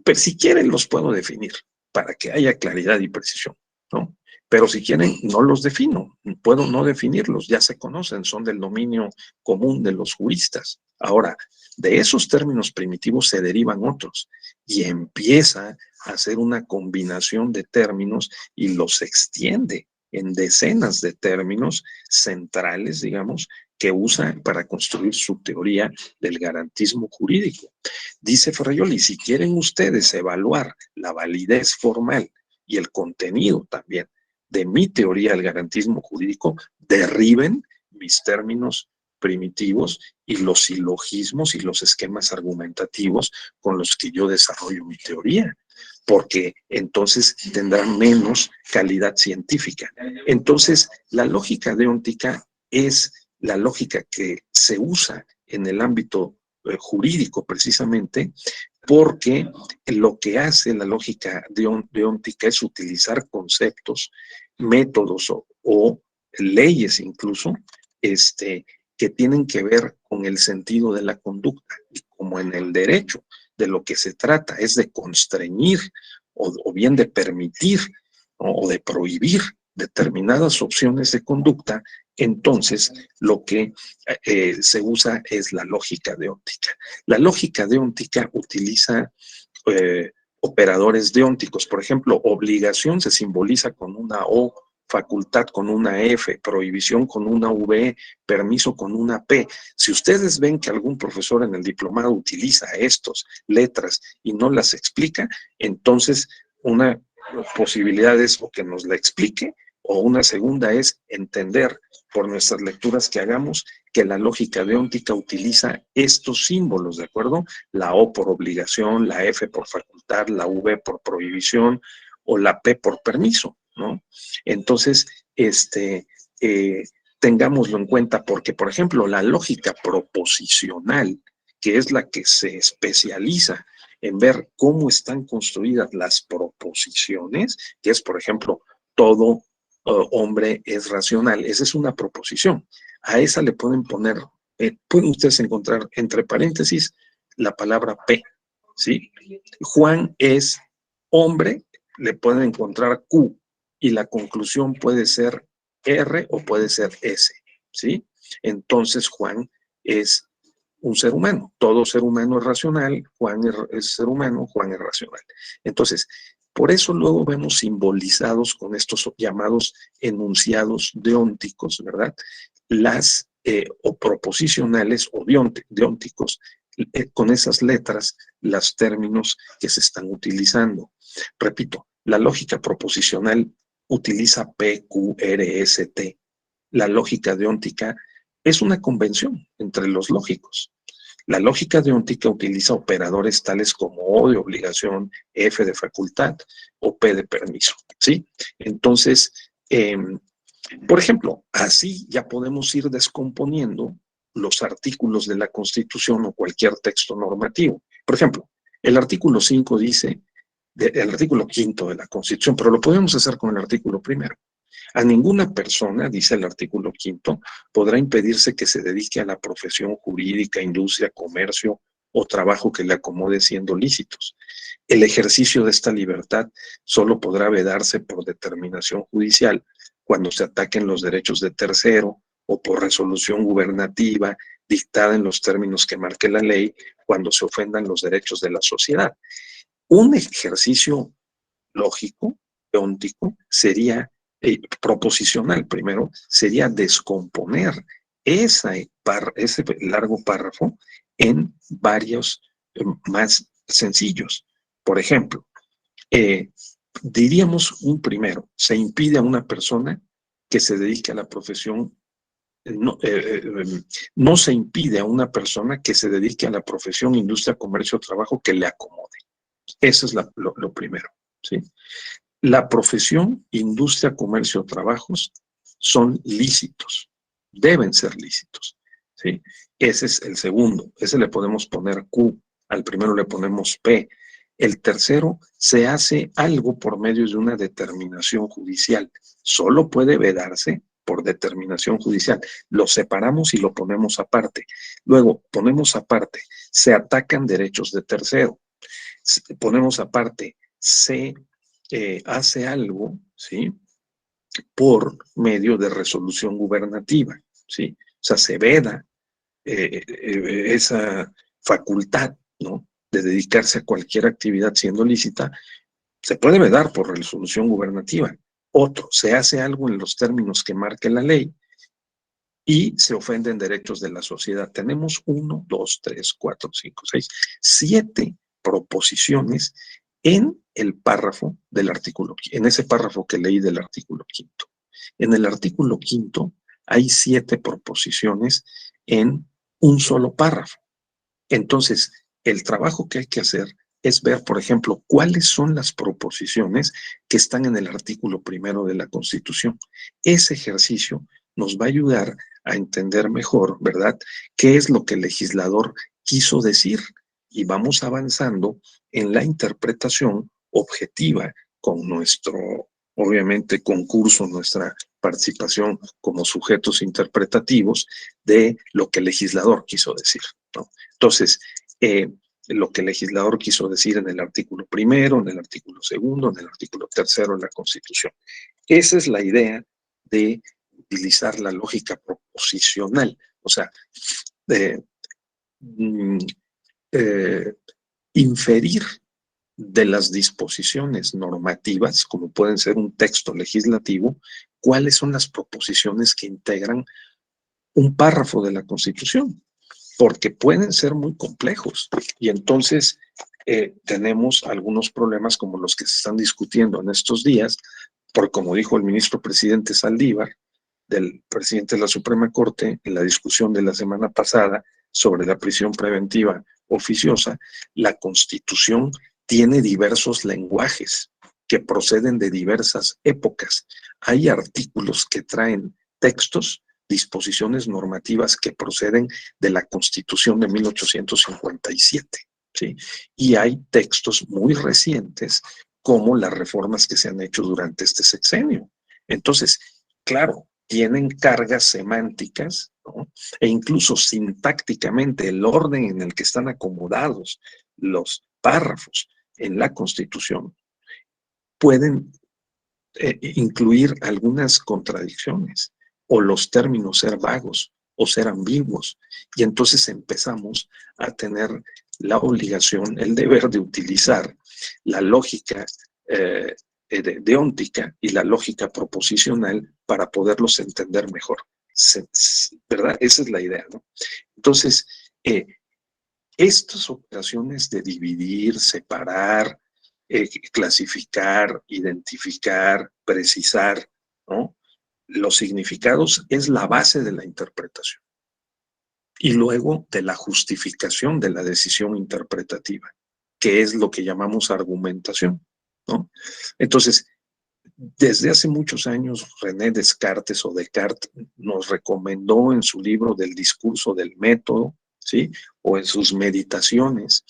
Pero si quieren los puedo definir para que haya claridad y precisión, ¿no? Pero si quieren, no los defino, puedo no definirlos, ya se conocen, son del dominio común de los juristas. Ahora, de esos términos primitivos se derivan otros y empieza a hacer una combinación de términos y los extiende en decenas de términos centrales, digamos, que usa para construir su teoría del garantismo jurídico. Dice Ferrajoli, si quieren ustedes evaluar la validez formal y el contenido también de mi teoría del garantismo jurídico, derriben mis términos primitivos y los silogismos y los esquemas argumentativos con los que yo desarrollo mi teoría, porque entonces tendrán menos calidad científica. Entonces, la lógica deóntica es la lógica que se usa en el ámbito jurídico precisamente, porque lo que hace la lógica deóntica es utilizar conceptos, métodos o leyes incluso, que tienen que ver con el sentido de la conducta, y como en el derecho de lo que se trata es de constreñir o bien de permitir, ¿no? O de prohibir determinadas opciones de conducta, entonces lo que se usa es la lógica deóntica. La lógica deóntica utiliza operadores deónticos. Por ejemplo, obligación se simboliza con una O, facultad con una F, prohibición con una V, permiso con una P. Si ustedes ven que algún profesor en el diplomado utiliza estas letras y no las explica, entonces una posibilidad es o que nos la explique, o una segunda es entender por nuestras lecturas que hagamos que la lógica deóntica utiliza estos símbolos, ¿de acuerdo? La O por obligación, la F por facultad, la V por prohibición o la P por permiso, ¿no? Entonces, tengámoslo en cuenta porque, por ejemplo, la lógica proposicional, que es la que se especializa en ver cómo están construidas las proposiciones, que es, por ejemplo, todo hombre es racional. Esa es una proposición. A esa le pueden poner, pueden ustedes encontrar entre paréntesis la palabra P, ¿sí? Juan es hombre, le pueden encontrar Q y la conclusión puede ser R o puede ser S, ¿sí? Entonces Juan es un ser humano. Todo ser humano es racional, Juan es ser humano, Juan es racional. Entonces, por eso luego vemos simbolizados con estos llamados enunciados deónticos, ¿verdad? Las o proposicionales o deónticos, con esas letras, los términos que se están utilizando. Repito, la lógica proposicional utiliza P, Q, R, S, T. La lógica deóntica es una convención entre los lógicos. La lógica deóntica utiliza operadores tales como O de obligación, F de facultad o P de permiso, ¿sí? Entonces, por ejemplo, así ya podemos ir descomponiendo los artículos de la Constitución o cualquier texto normativo. Por ejemplo, el artículo 5 dice, el artículo 5 de la Constitución, pero lo podemos hacer con el artículo 1. A ninguna persona, dice el artículo 5, podrá impedirse que se dedique a la profesión jurídica, industria, comercio o trabajo que le acomode siendo lícitos. El ejercicio de esta libertad solo podrá vedarse por determinación judicial cuando se ataquen los derechos de tercero o por resolución gubernativa dictada en los términos que marque la ley cuando se ofendan los derechos de la sociedad. Un ejercicio lógico, deóntico, sería proposicional primero, sería descomponer ese largo párrafo en varios más sencillos. Por ejemplo, diríamos un primero, se impide a una persona que se dedique a la profesión, no se impide a una persona que se dedique a la profesión, industria, comercio o trabajo que le acomode. Eso es lo primero, ¿sí? La profesión, industria, comercio, trabajos son lícitos, deben ser lícitos, ¿sí? Ese es el segundo, ese le podemos poner Q, al primero le ponemos P. El tercero, se hace algo por medio de una determinación judicial. Solo puede vedarse por determinación judicial. Lo separamos y lo ponemos aparte. Luego, ponemos aparte, se atacan derechos de tercero. Ponemos aparte, se hace algo, ¿sí? Por medio de resolución gubernativa, ¿sí? O sea, se veda esa facultad, ¿no? De dedicarse a cualquier actividad siendo lícita, se puede vedar por resolución gubernativa. Otro, se hace algo en los términos que marque la ley y se ofenden derechos de la sociedad. Tenemos 1, 2, 3, 4, 5, 6, 7 proposiciones en el párrafo del artículo, en ese párrafo que leí del artículo 5. En el artículo 5 hay 7 proposiciones en un solo párrafo. Entonces, el trabajo que hay que hacer es ver, por ejemplo, cuáles son las proposiciones que están en el artículo 1 de la Constitución. Ese ejercicio nos va a ayudar a entender mejor, ¿verdad?, qué es lo que el legislador quiso decir, y vamos avanzando en la interpretación objetiva con nuestro, obviamente, concurso, nuestra participación como sujetos interpretativos de lo que el legislador quiso decir, ¿no? Entonces, lo que el legislador quiso decir en el artículo 1, en el artículo 2, en el artículo 3 de la Constitución. Esa es la idea de utilizar la lógica proposicional, o sea, inferir de las disposiciones normativas, como pueden ser un texto legislativo, cuáles son las proposiciones que integran un párrafo de la Constitución, porque pueden ser muy complejos. Y entonces tenemos algunos problemas como los que se están discutiendo en estos días, porque como dijo el ministro presidente Saldívar, del presidente de la Suprema Corte, en la discusión de la semana pasada sobre la prisión preventiva oficiosa, la Constitución tiene diversos lenguajes que proceden de diversas épocas. Hay artículos que traen textos, disposiciones normativas que proceden de la Constitución de 1857, ¿sí? Y hay textos muy recientes como las reformas que se han hecho durante este sexenio. Entonces, claro, tienen cargas semánticas, ¿no? E incluso sintácticamente el orden en el que están acomodados los párrafos en la Constitución pueden incluir algunas contradicciones o los términos ser vagos o ser ambiguos. Y entonces empezamos a tener la obligación, el deber de utilizar la lógica deóntica y la lógica proposicional para poderlos entender mejor. ¿Verdad? Esa es la idea, ¿no? Entonces, estas operaciones de dividir, separar, clasificar, identificar, precisar, ¿no?, los significados es la base de la interpretación. Y luego de la justificación de la decisión interpretativa, que es lo que llamamos argumentación, ¿no? Entonces, desde hace muchos años, René Descartes o Descartes nos recomendó en su libro del discurso del método, ¿sí?, o en sus meditaciones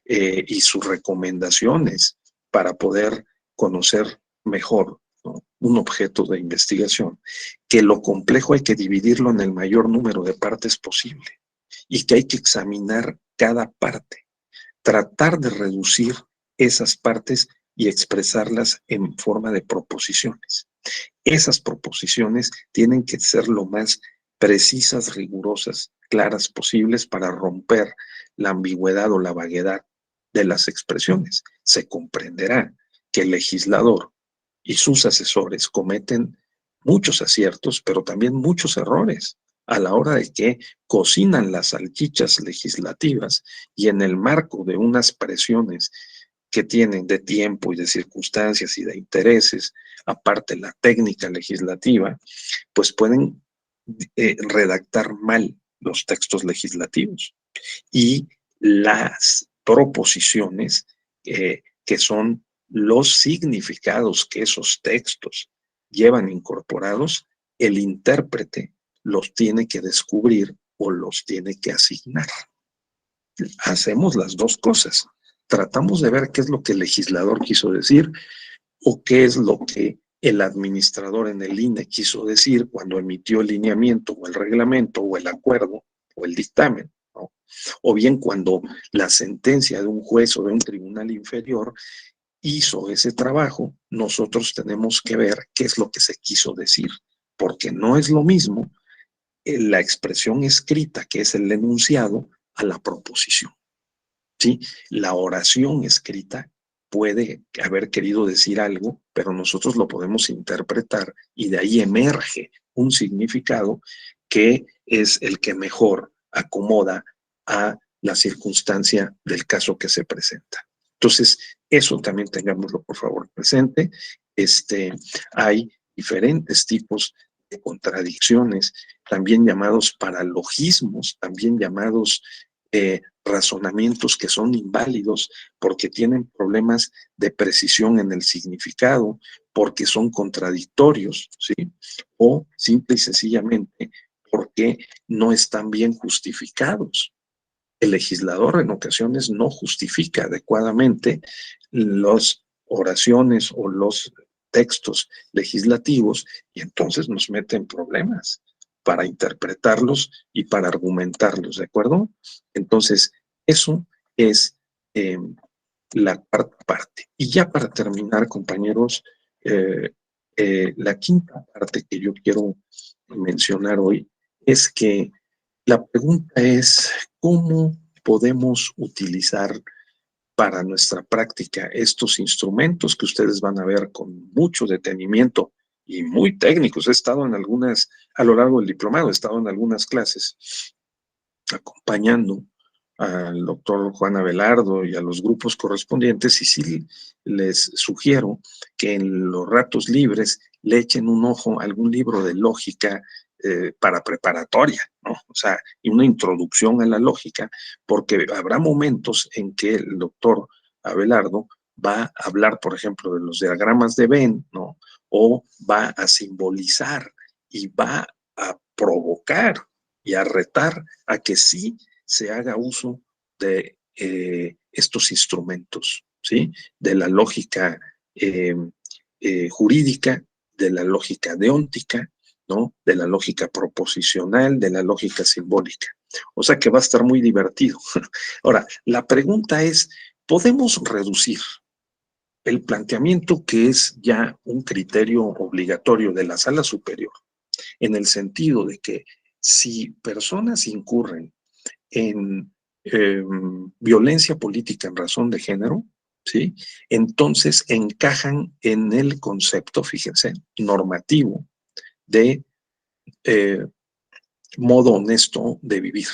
y sus recomendaciones para poder conocer mejor, ¿no?, un objeto de investigación, que lo complejo hay que dividirlo en el mayor número de partes posible y que hay que examinar cada parte, tratar de reducir esas partes y expresarlas en forma de proposiciones. Esas proposiciones tienen que ser lo más precisas, rigurosas, claras posibles para romper la ambigüedad o la vaguedad de las expresiones. Se comprenderá que el legislador y sus asesores cometen muchos aciertos, pero también muchos errores a la hora de que cocinan las salchichas legislativas y en el marco de unas presiones que tienen de tiempo y de circunstancias y de intereses, aparte la técnica legislativa, pues pueden redactar mal los textos legislativos y las proposiciones que son los significados que esos textos llevan incorporados, el intérprete los tiene que descubrir o los tiene que asignar. Hacemos las dos cosas. Tratamos de ver qué es lo que el legislador quiso decir o qué es lo que el administrador en el INE quiso decir cuando emitió el lineamiento o el reglamento o el acuerdo o el dictamen, ¿no? O bien cuando la sentencia de un juez o de un tribunal inferior hizo ese trabajo, nosotros tenemos que ver qué es lo que se quiso decir, porque no es lo mismo la expresión escrita, que es el enunciado, a la proposición. ¿Sí? La oración escrita puede haber querido decir algo, pero nosotros lo podemos interpretar y de ahí emerge un significado que es el que mejor acomoda a la circunstancia del caso que se presenta. Entonces, eso también tengámoslo por favor presente. Hay diferentes tipos de contradicciones, también llamados paralogismos, también llamados razonamientos que son inválidos porque tienen problemas de precisión en el significado, porque son contradictorios, ¿sí? O simple y sencillamente porque no están bien justificados. El legislador en ocasiones no justifica adecuadamente las oraciones o los textos legislativos y entonces nos mete en problemas para interpretarlos y para argumentarlos, ¿de acuerdo? Entonces, eso es la parte. Y ya para terminar, compañeros, la quinta parte que yo quiero mencionar hoy es que la pregunta es, ¿cómo podemos utilizar para nuestra práctica estos instrumentos que ustedes van a ver con mucho detenimiento y muy técnicos? He estado en algunas, a lo largo del diplomado, he estado en algunas clases acompañando al doctor Juan Abelardo y a los grupos correspondientes y sí les sugiero que en los ratos libres le echen un ojo a algún libro de lógica para preparatoria, ¿no? O sea, y una introducción a la lógica, porque habrá momentos en que el doctor Abelardo va a hablar, por ejemplo, de los diagramas de Venn, ¿no? O va a simbolizar y va a provocar y a retar a que sí se haga uso de estos instrumentos, ¿sí? De la lógica jurídica, de la lógica deóntica, ¿no? De la lógica proposicional, de la lógica simbólica. O sea que va a estar muy divertido. Ahora, la pregunta es, ¿podemos reducir el planteamiento que es ya un criterio obligatorio de la sala superior, en el sentido de que si personas incurren en violencia política en razón de género, ¿sí? Entonces encajan en el concepto, fíjense, normativo de modo honesto de vivir?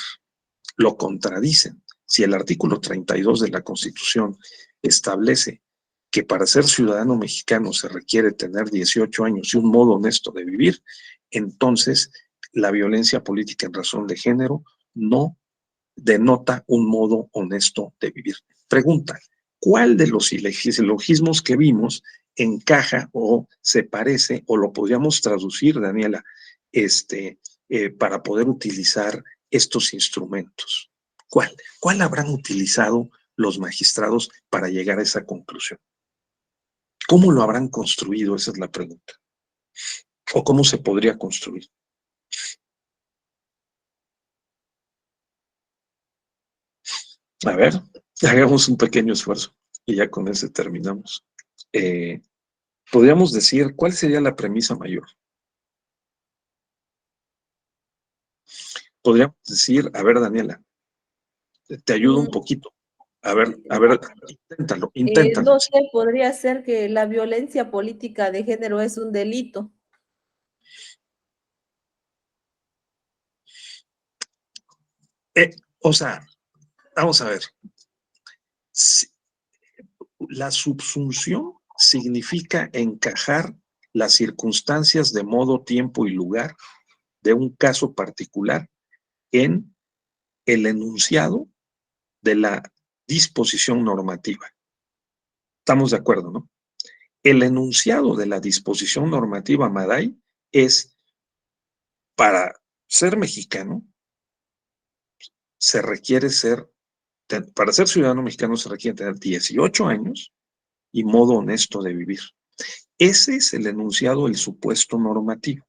Lo contradicen. Si el artículo 32 de la Constitución establece que para ser ciudadano mexicano se requiere tener 18 años y un modo honesto de vivir, entonces la violencia política en razón de género no denota un modo honesto de vivir. Pregunta, ¿cuál de los silogismos que vimos encaja o se parece o lo podríamos traducir, Daniela, para poder utilizar estos instrumentos? ¿Cuál habrán utilizado los magistrados para llegar a esa conclusión? ¿Cómo lo habrán construido? Esa es la pregunta. ¿O cómo se podría construir? A ver, hagamos un pequeño esfuerzo y ya con ese terminamos. Podríamos decir, ¿cuál sería la premisa mayor? Podríamos decir, a ver, Daniela, te ayudo un poquito. A ver, inténtalo. No sé, podría ser que la violencia política de género es un delito. O sea, vamos a ver. La subsunción significa encajar las circunstancias de modo, tiempo y lugar de un caso particular en el enunciado de la disposición normativa. Estamos de acuerdo, ¿no? El enunciado de la disposición normativa Maday es: para ser mexicano, para ser ciudadano mexicano se requiere tener 18 años y modo honesto de vivir. Ese es el enunciado del supuesto normativo,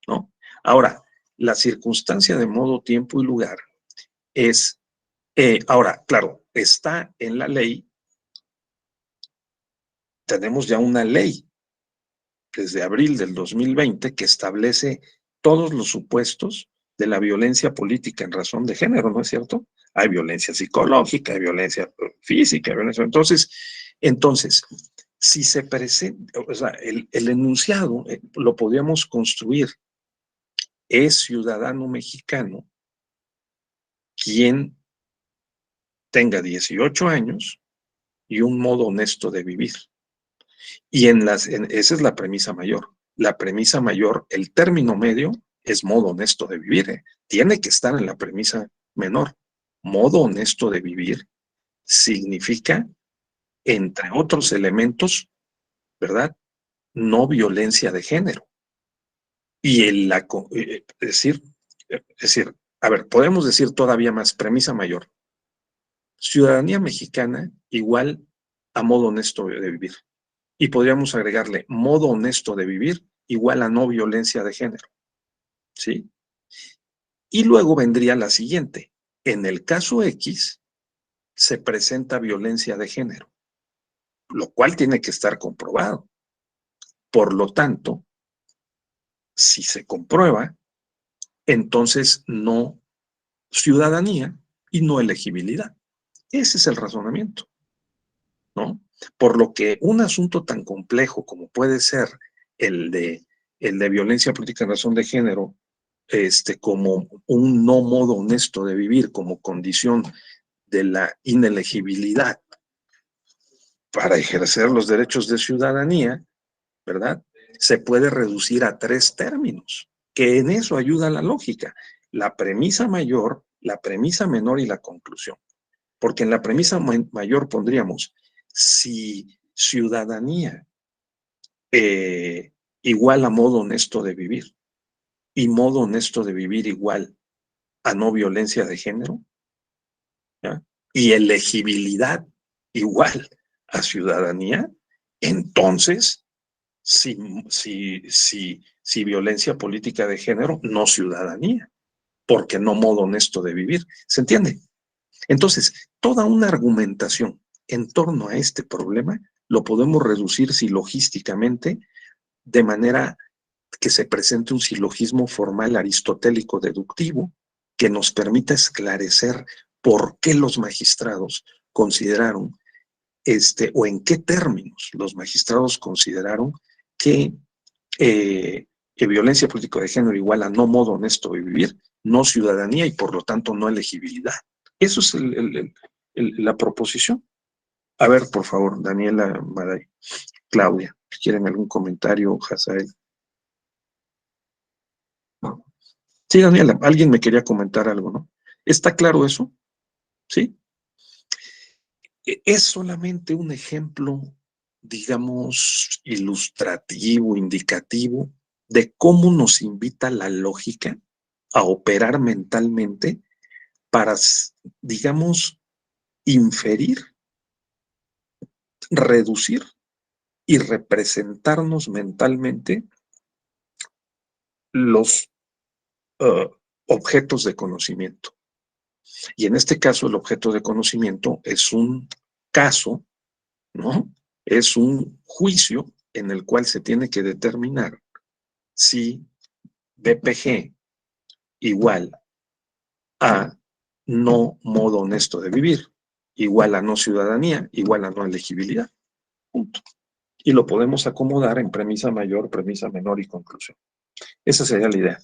¿no? Ahora, la circunstancia de modo, tiempo y lugar es, ahora, claro, está en la ley, tenemos ya una ley desde abril del 2020 que establece todos los supuestos de la violencia política en razón de género, ¿no es cierto? Hay violencia psicológica, hay violencia física, violencia. Entonces, si se presenta, o sea, el enunciado lo podríamos construir: es ciudadano mexicano quien tenga 18 años y un modo honesto de vivir. Y esa es la premisa mayor. La premisa mayor, el término medio, es modo honesto de vivir. Tiene que estar en la premisa menor. Modo honesto de vivir significa, entre otros elementos, ¿verdad?, no violencia de género. Y es decir, a ver, podemos decir todavía más, premisa mayor: ciudadanía mexicana igual a modo honesto de vivir. Y podríamos agregarle: modo honesto de vivir igual a no violencia de género, ¿sí? Y luego vendría la siguiente: en el caso X se presenta violencia de género, lo cual tiene que estar comprobado. Por lo tanto, si se comprueba, entonces no ciudadanía y no elegibilidad. Ese es el razonamiento, ¿no? Por lo que un asunto tan complejo como puede ser el de violencia política en razón de género, como un no modo honesto de vivir como condición de la inelegibilidad para ejercer los derechos de ciudadanía, ¿verdad?, se puede reducir a 3 términos, que en eso ayuda la lógica: la premisa mayor, la premisa menor y la conclusión. Porque en la premisa mayor pondríamos: si ciudadanía igual a modo honesto de vivir, y modo honesto de vivir igual a no violencia de género, ¿ya?, y elegibilidad igual a ciudadanía, entonces si violencia política de género, no ciudadanía, porque no modo honesto de vivir. ¿Se entiende? Entonces, toda una argumentación en torno a este problema lo podemos reducir silogísticamente, de manera que se presente un silogismo formal aristotélico deductivo que nos permita esclarecer por qué los magistrados consideraron, o en qué términos los magistrados consideraron que violencia política de género igual a no modo honesto de vivir, no ciudadanía y por lo tanto no elegibilidad. Eso es la proposición. A ver, por favor, Daniela, Maday, Claudia, ¿quieren algún comentario? Hazael. Sí, Daniela, alguien me quería comentar algo, ¿no? ¿Está claro eso? ¿Sí? Es solamente un ejemplo, digamos, ilustrativo, indicativo, de cómo nos invita la lógica a operar mentalmente para, digamos, inferir, reducir y representarnos mentalmente los objetos de conocimiento. Y en este caso, el objeto de conocimiento es un caso, ¿no? Es un juicio en el cual se tiene que determinar si BPG igual a no modo honesto de vivir, igual a no ciudadanía, igual a no elegibilidad. Punto. Y lo podemos acomodar en premisa mayor, premisa menor y conclusión. Esa sería la idea.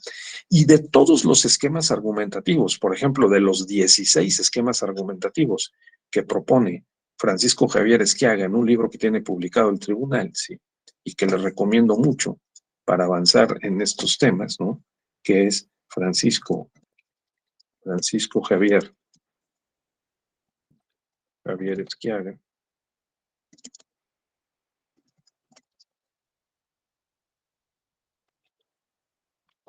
Y de todos los esquemas argumentativos, por ejemplo, de los 16 esquemas argumentativos que propone Francisco Javier Esquiaga en un libro que tiene publicado el tribunal, ¿sí?, y que le recomiendo mucho para avanzar en estos temas, ¿no?, que es Francisco Javier Esquiaga,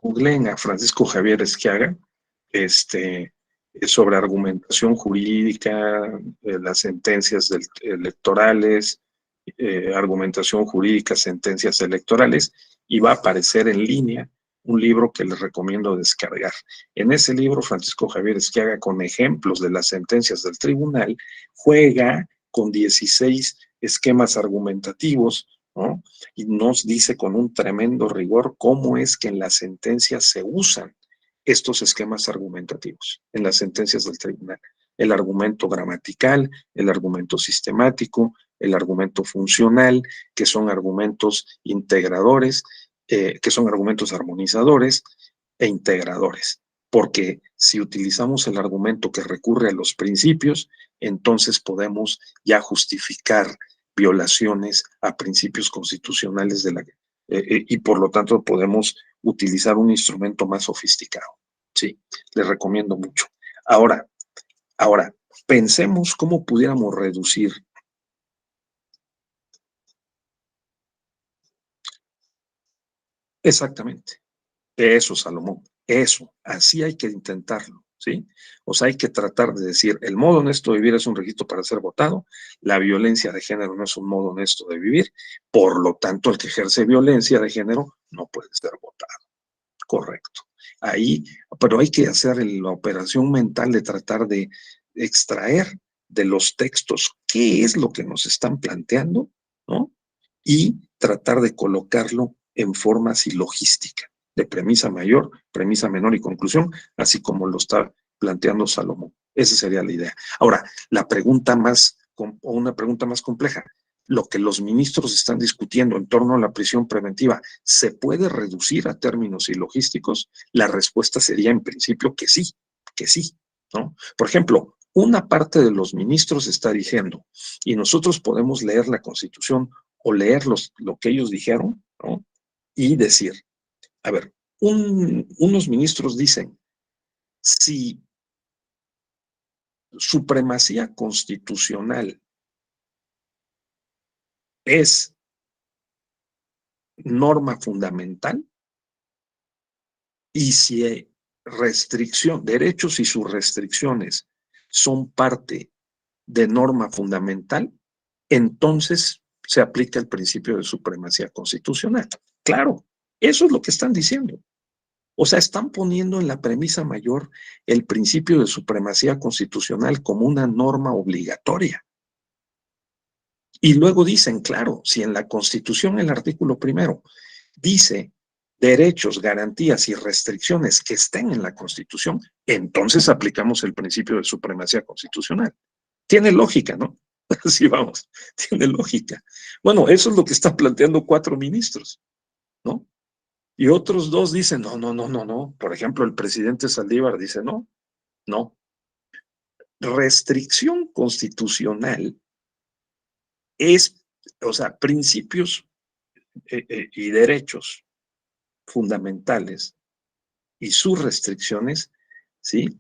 googleen a Francisco Javier Esquiaga, sobre argumentación jurídica, las sentencias electorales, argumentación jurídica, sentencias electorales, y va a aparecer en línea un libro que les recomiendo descargar. En ese libro, Francisco Javier Esquiaga, con ejemplos de las sentencias del tribunal, juega con 16 esquemas argumentativos, ¿no? Y nos dice con un tremendo rigor cómo es que en las sentencias se usan estos esquemas argumentativos, en las sentencias del tribunal. El argumento gramatical, el argumento sistemático, el argumento funcional, que son argumentos integradores, que son argumentos armonizadores e integradores. Porque si utilizamos el argumento que recurre a los principios, entonces podemos ya justificar violaciones a principios constitucionales y por lo tanto podemos utilizar un instrumento más sofisticado. Sí, les recomiendo mucho. Ahora, pensemos cómo pudiéramos reducir exactamente. Eso, Salomón, eso, así hay que intentarlo, ¿sí? O sea, hay que tratar de decir, el modo honesto de vivir es un requisito para ser votado, la violencia de género no es un modo honesto de vivir, por lo tanto, el que ejerce violencia de género no puede ser votado. Correcto. Ahí, pero hay que hacer la operación mental de tratar de extraer de los textos qué es lo que nos están planteando, ¿no? Y tratar de colocarlo en forma silogística, de premisa mayor, premisa menor y conclusión, así como lo está planteando Salomón. Esa sería la idea. Ahora, una pregunta más compleja. Lo que los ministros están discutiendo en torno a la prisión preventiva, ¿se puede reducir a términos silogísticos? La respuesta sería en principio que sí, ¿no? Por ejemplo, una parte de los ministros está diciendo, y nosotros podemos leer la Constitución o leer lo que ellos dijeron, ¿no? Y decir, a ver, unos ministros dicen, si supremacía constitucional es norma fundamental y si derechos y sus restricciones son parte de norma fundamental, entonces se aplica el principio de supremacía constitucional. Claro, eso es lo que están diciendo. O sea, están poniendo en la premisa mayor el principio de supremacía constitucional como una norma obligatoria. Y luego dicen, claro, si en la Constitución el artículo 1 dice derechos, garantías y restricciones que estén en la Constitución, entonces aplicamos el principio de supremacía constitucional. Tiene lógica, ¿no? Así vamos, tiene lógica. Bueno, eso es lo que están planteando 4 ministros, ¿no? Y otros 2 dicen, no. Por ejemplo, el presidente Saldívar dice, no. Restricción constitucional es, o sea, principios y derechos fundamentales y sus restricciones, ¿sí?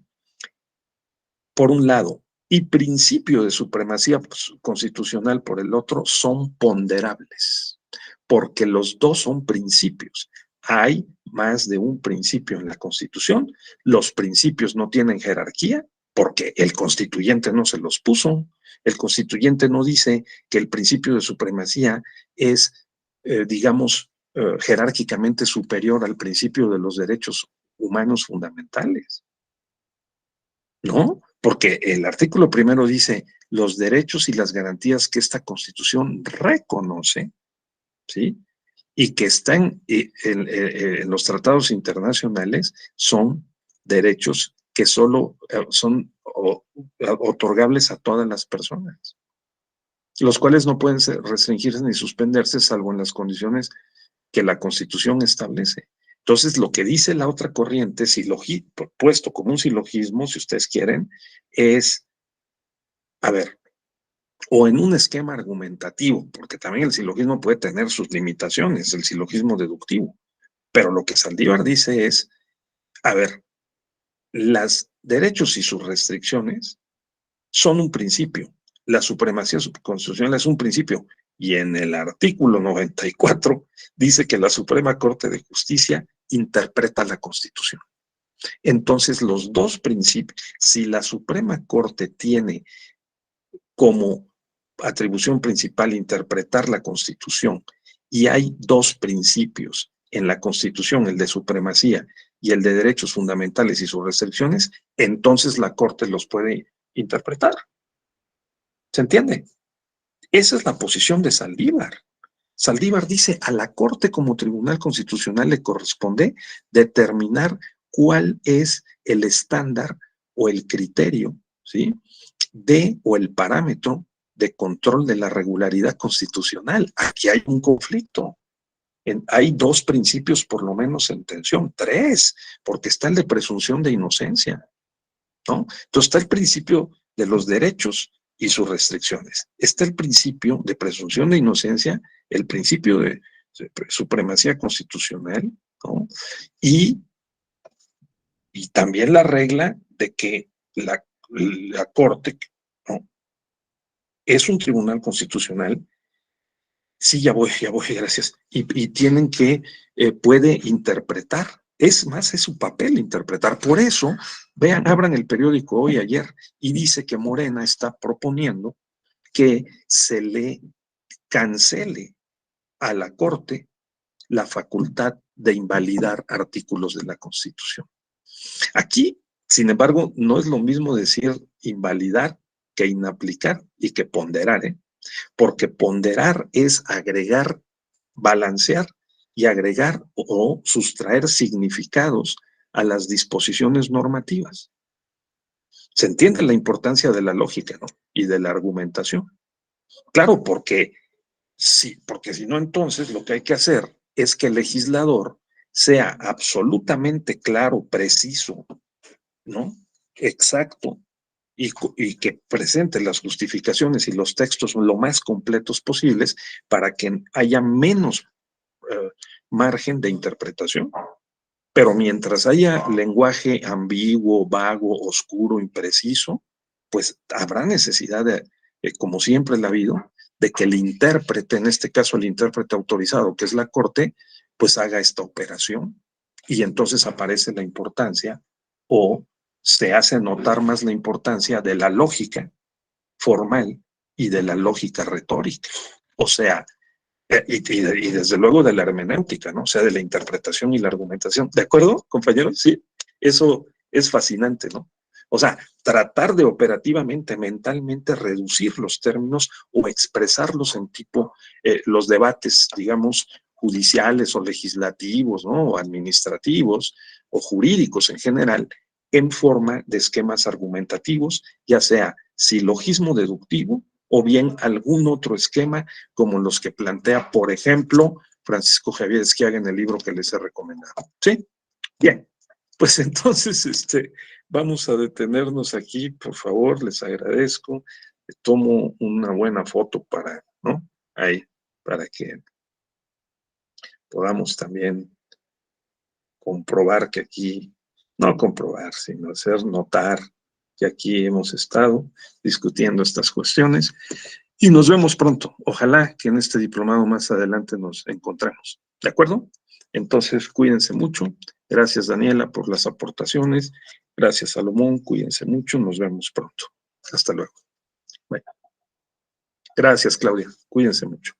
Por un lado, y principio de supremacía constitucional por el otro, son ponderables, porque los dos son principios. Hay más de un principio en la Constitución, los principios no tienen jerarquía, porque el constituyente no se los puso, el constituyente no dice que el principio de supremacía es, digamos, jerárquicamente superior al principio de los derechos humanos fundamentales. ¿No? Porque el artículo 1 dice los derechos y las garantías que esta Constitución reconoce, ¿sí? Y que están en los tratados internacionales son derechos que solo son otorgables a todas las personas, los cuales no pueden restringirse ni suspenderse salvo en las condiciones que la Constitución establece. Entonces, lo que dice la otra corriente, puesto como un silogismo, si ustedes quieren, es, a ver, o en un esquema argumentativo, porque también el silogismo puede tener sus limitaciones, el silogismo deductivo, pero lo que Saldívar dice es, a ver, los derechos y sus restricciones son un principio, la supremacía constitucional es un principio, y en el artículo 94 dice que la Suprema Corte de Justicia interpreta la Constitución. Entonces, los dos principios, si la Suprema Corte tiene como atribución principal interpretar la Constitución y hay dos principios en la Constitución, el de supremacía y el de derechos fundamentales y sus restricciones, entonces la Corte los puede interpretar. ¿Se entiende? Esa es la posición de Saldívar. Saldívar dice, a la Corte como Tribunal Constitucional le corresponde determinar cuál es el estándar o el criterio, ¿sí?, o el parámetro de control de la regularidad constitucional. Aquí hay un conflicto. Hay dos principios por lo menos en tensión, tres, porque está el de presunción de inocencia, ¿no? Entonces está el principio de los derechos y sus restricciones. Está el principio de presunción de inocencia, el principio de supremacía constitucional, ¿no? Y también la regla de que la Corte, ¿no?, es un tribunal constitucional. Sí, ya voy, gracias. Y tienen que, puede interpretar. Es más, es su papel interpretar. Por eso, vean, abran el periódico hoy, ayer, y dice que Morena está proponiendo que se le cancele a la Corte la facultad de invalidar artículos de la Constitución. Aquí, sin embargo, no es lo mismo decir invalidar que inaplicar y que ponderar, ¿eh? Porque ponderar es agregar, balancear y agregar o sustraer significados a las disposiciones normativas. Se entiende la importancia de la lógica, ¿no?, y de la argumentación. Claro, porque si no, entonces lo que hay que hacer es que el legislador sea absolutamente claro, preciso, ¿no?, exacto, y que presente las justificaciones y los textos lo más completos posibles para que haya menos margen de interpretación. Pero mientras haya lenguaje ambiguo, vago, oscuro, impreciso, pues habrá necesidad de, como siempre la ha habido, de que el intérprete, en este caso el intérprete autorizado, que es la Corte, pues haga esta operación. Y entonces aparece la importancia, o se hace notar más la importancia de la lógica formal y de la lógica retórica. O sea, y desde luego de la hermenéutica, ¿no? O sea, de la interpretación y la argumentación. ¿De acuerdo, compañeros? Sí, eso es fascinante, ¿no? O sea, tratar de operativamente, mentalmente reducir los términos o expresarlos en tipo, los debates, digamos, judiciales o legislativos, ¿no?, o administrativos o jurídicos en general, en forma de esquemas argumentativos, ya sea silogismo deductivo o bien algún otro esquema como los que plantea, por ejemplo, Francisco Javier Esquiaga en el libro que les he recomendado. ¿Sí? Bien, pues entonces vamos a detenernos aquí, por favor, les agradezco. Tomo una buena foto para, ¿no?, ahí, para que podamos también comprobar que aquí, no comprobar, sino hacer notar que aquí hemos estado discutiendo estas cuestiones y nos vemos pronto. Ojalá que en este diplomado más adelante nos encontremos. ¿De acuerdo? Entonces, cuídense mucho. Gracias, Daniela, por las aportaciones. Gracias, Salomón. Cuídense mucho. Nos vemos pronto. Hasta luego. Bueno. Gracias, Claudia. Cuídense mucho.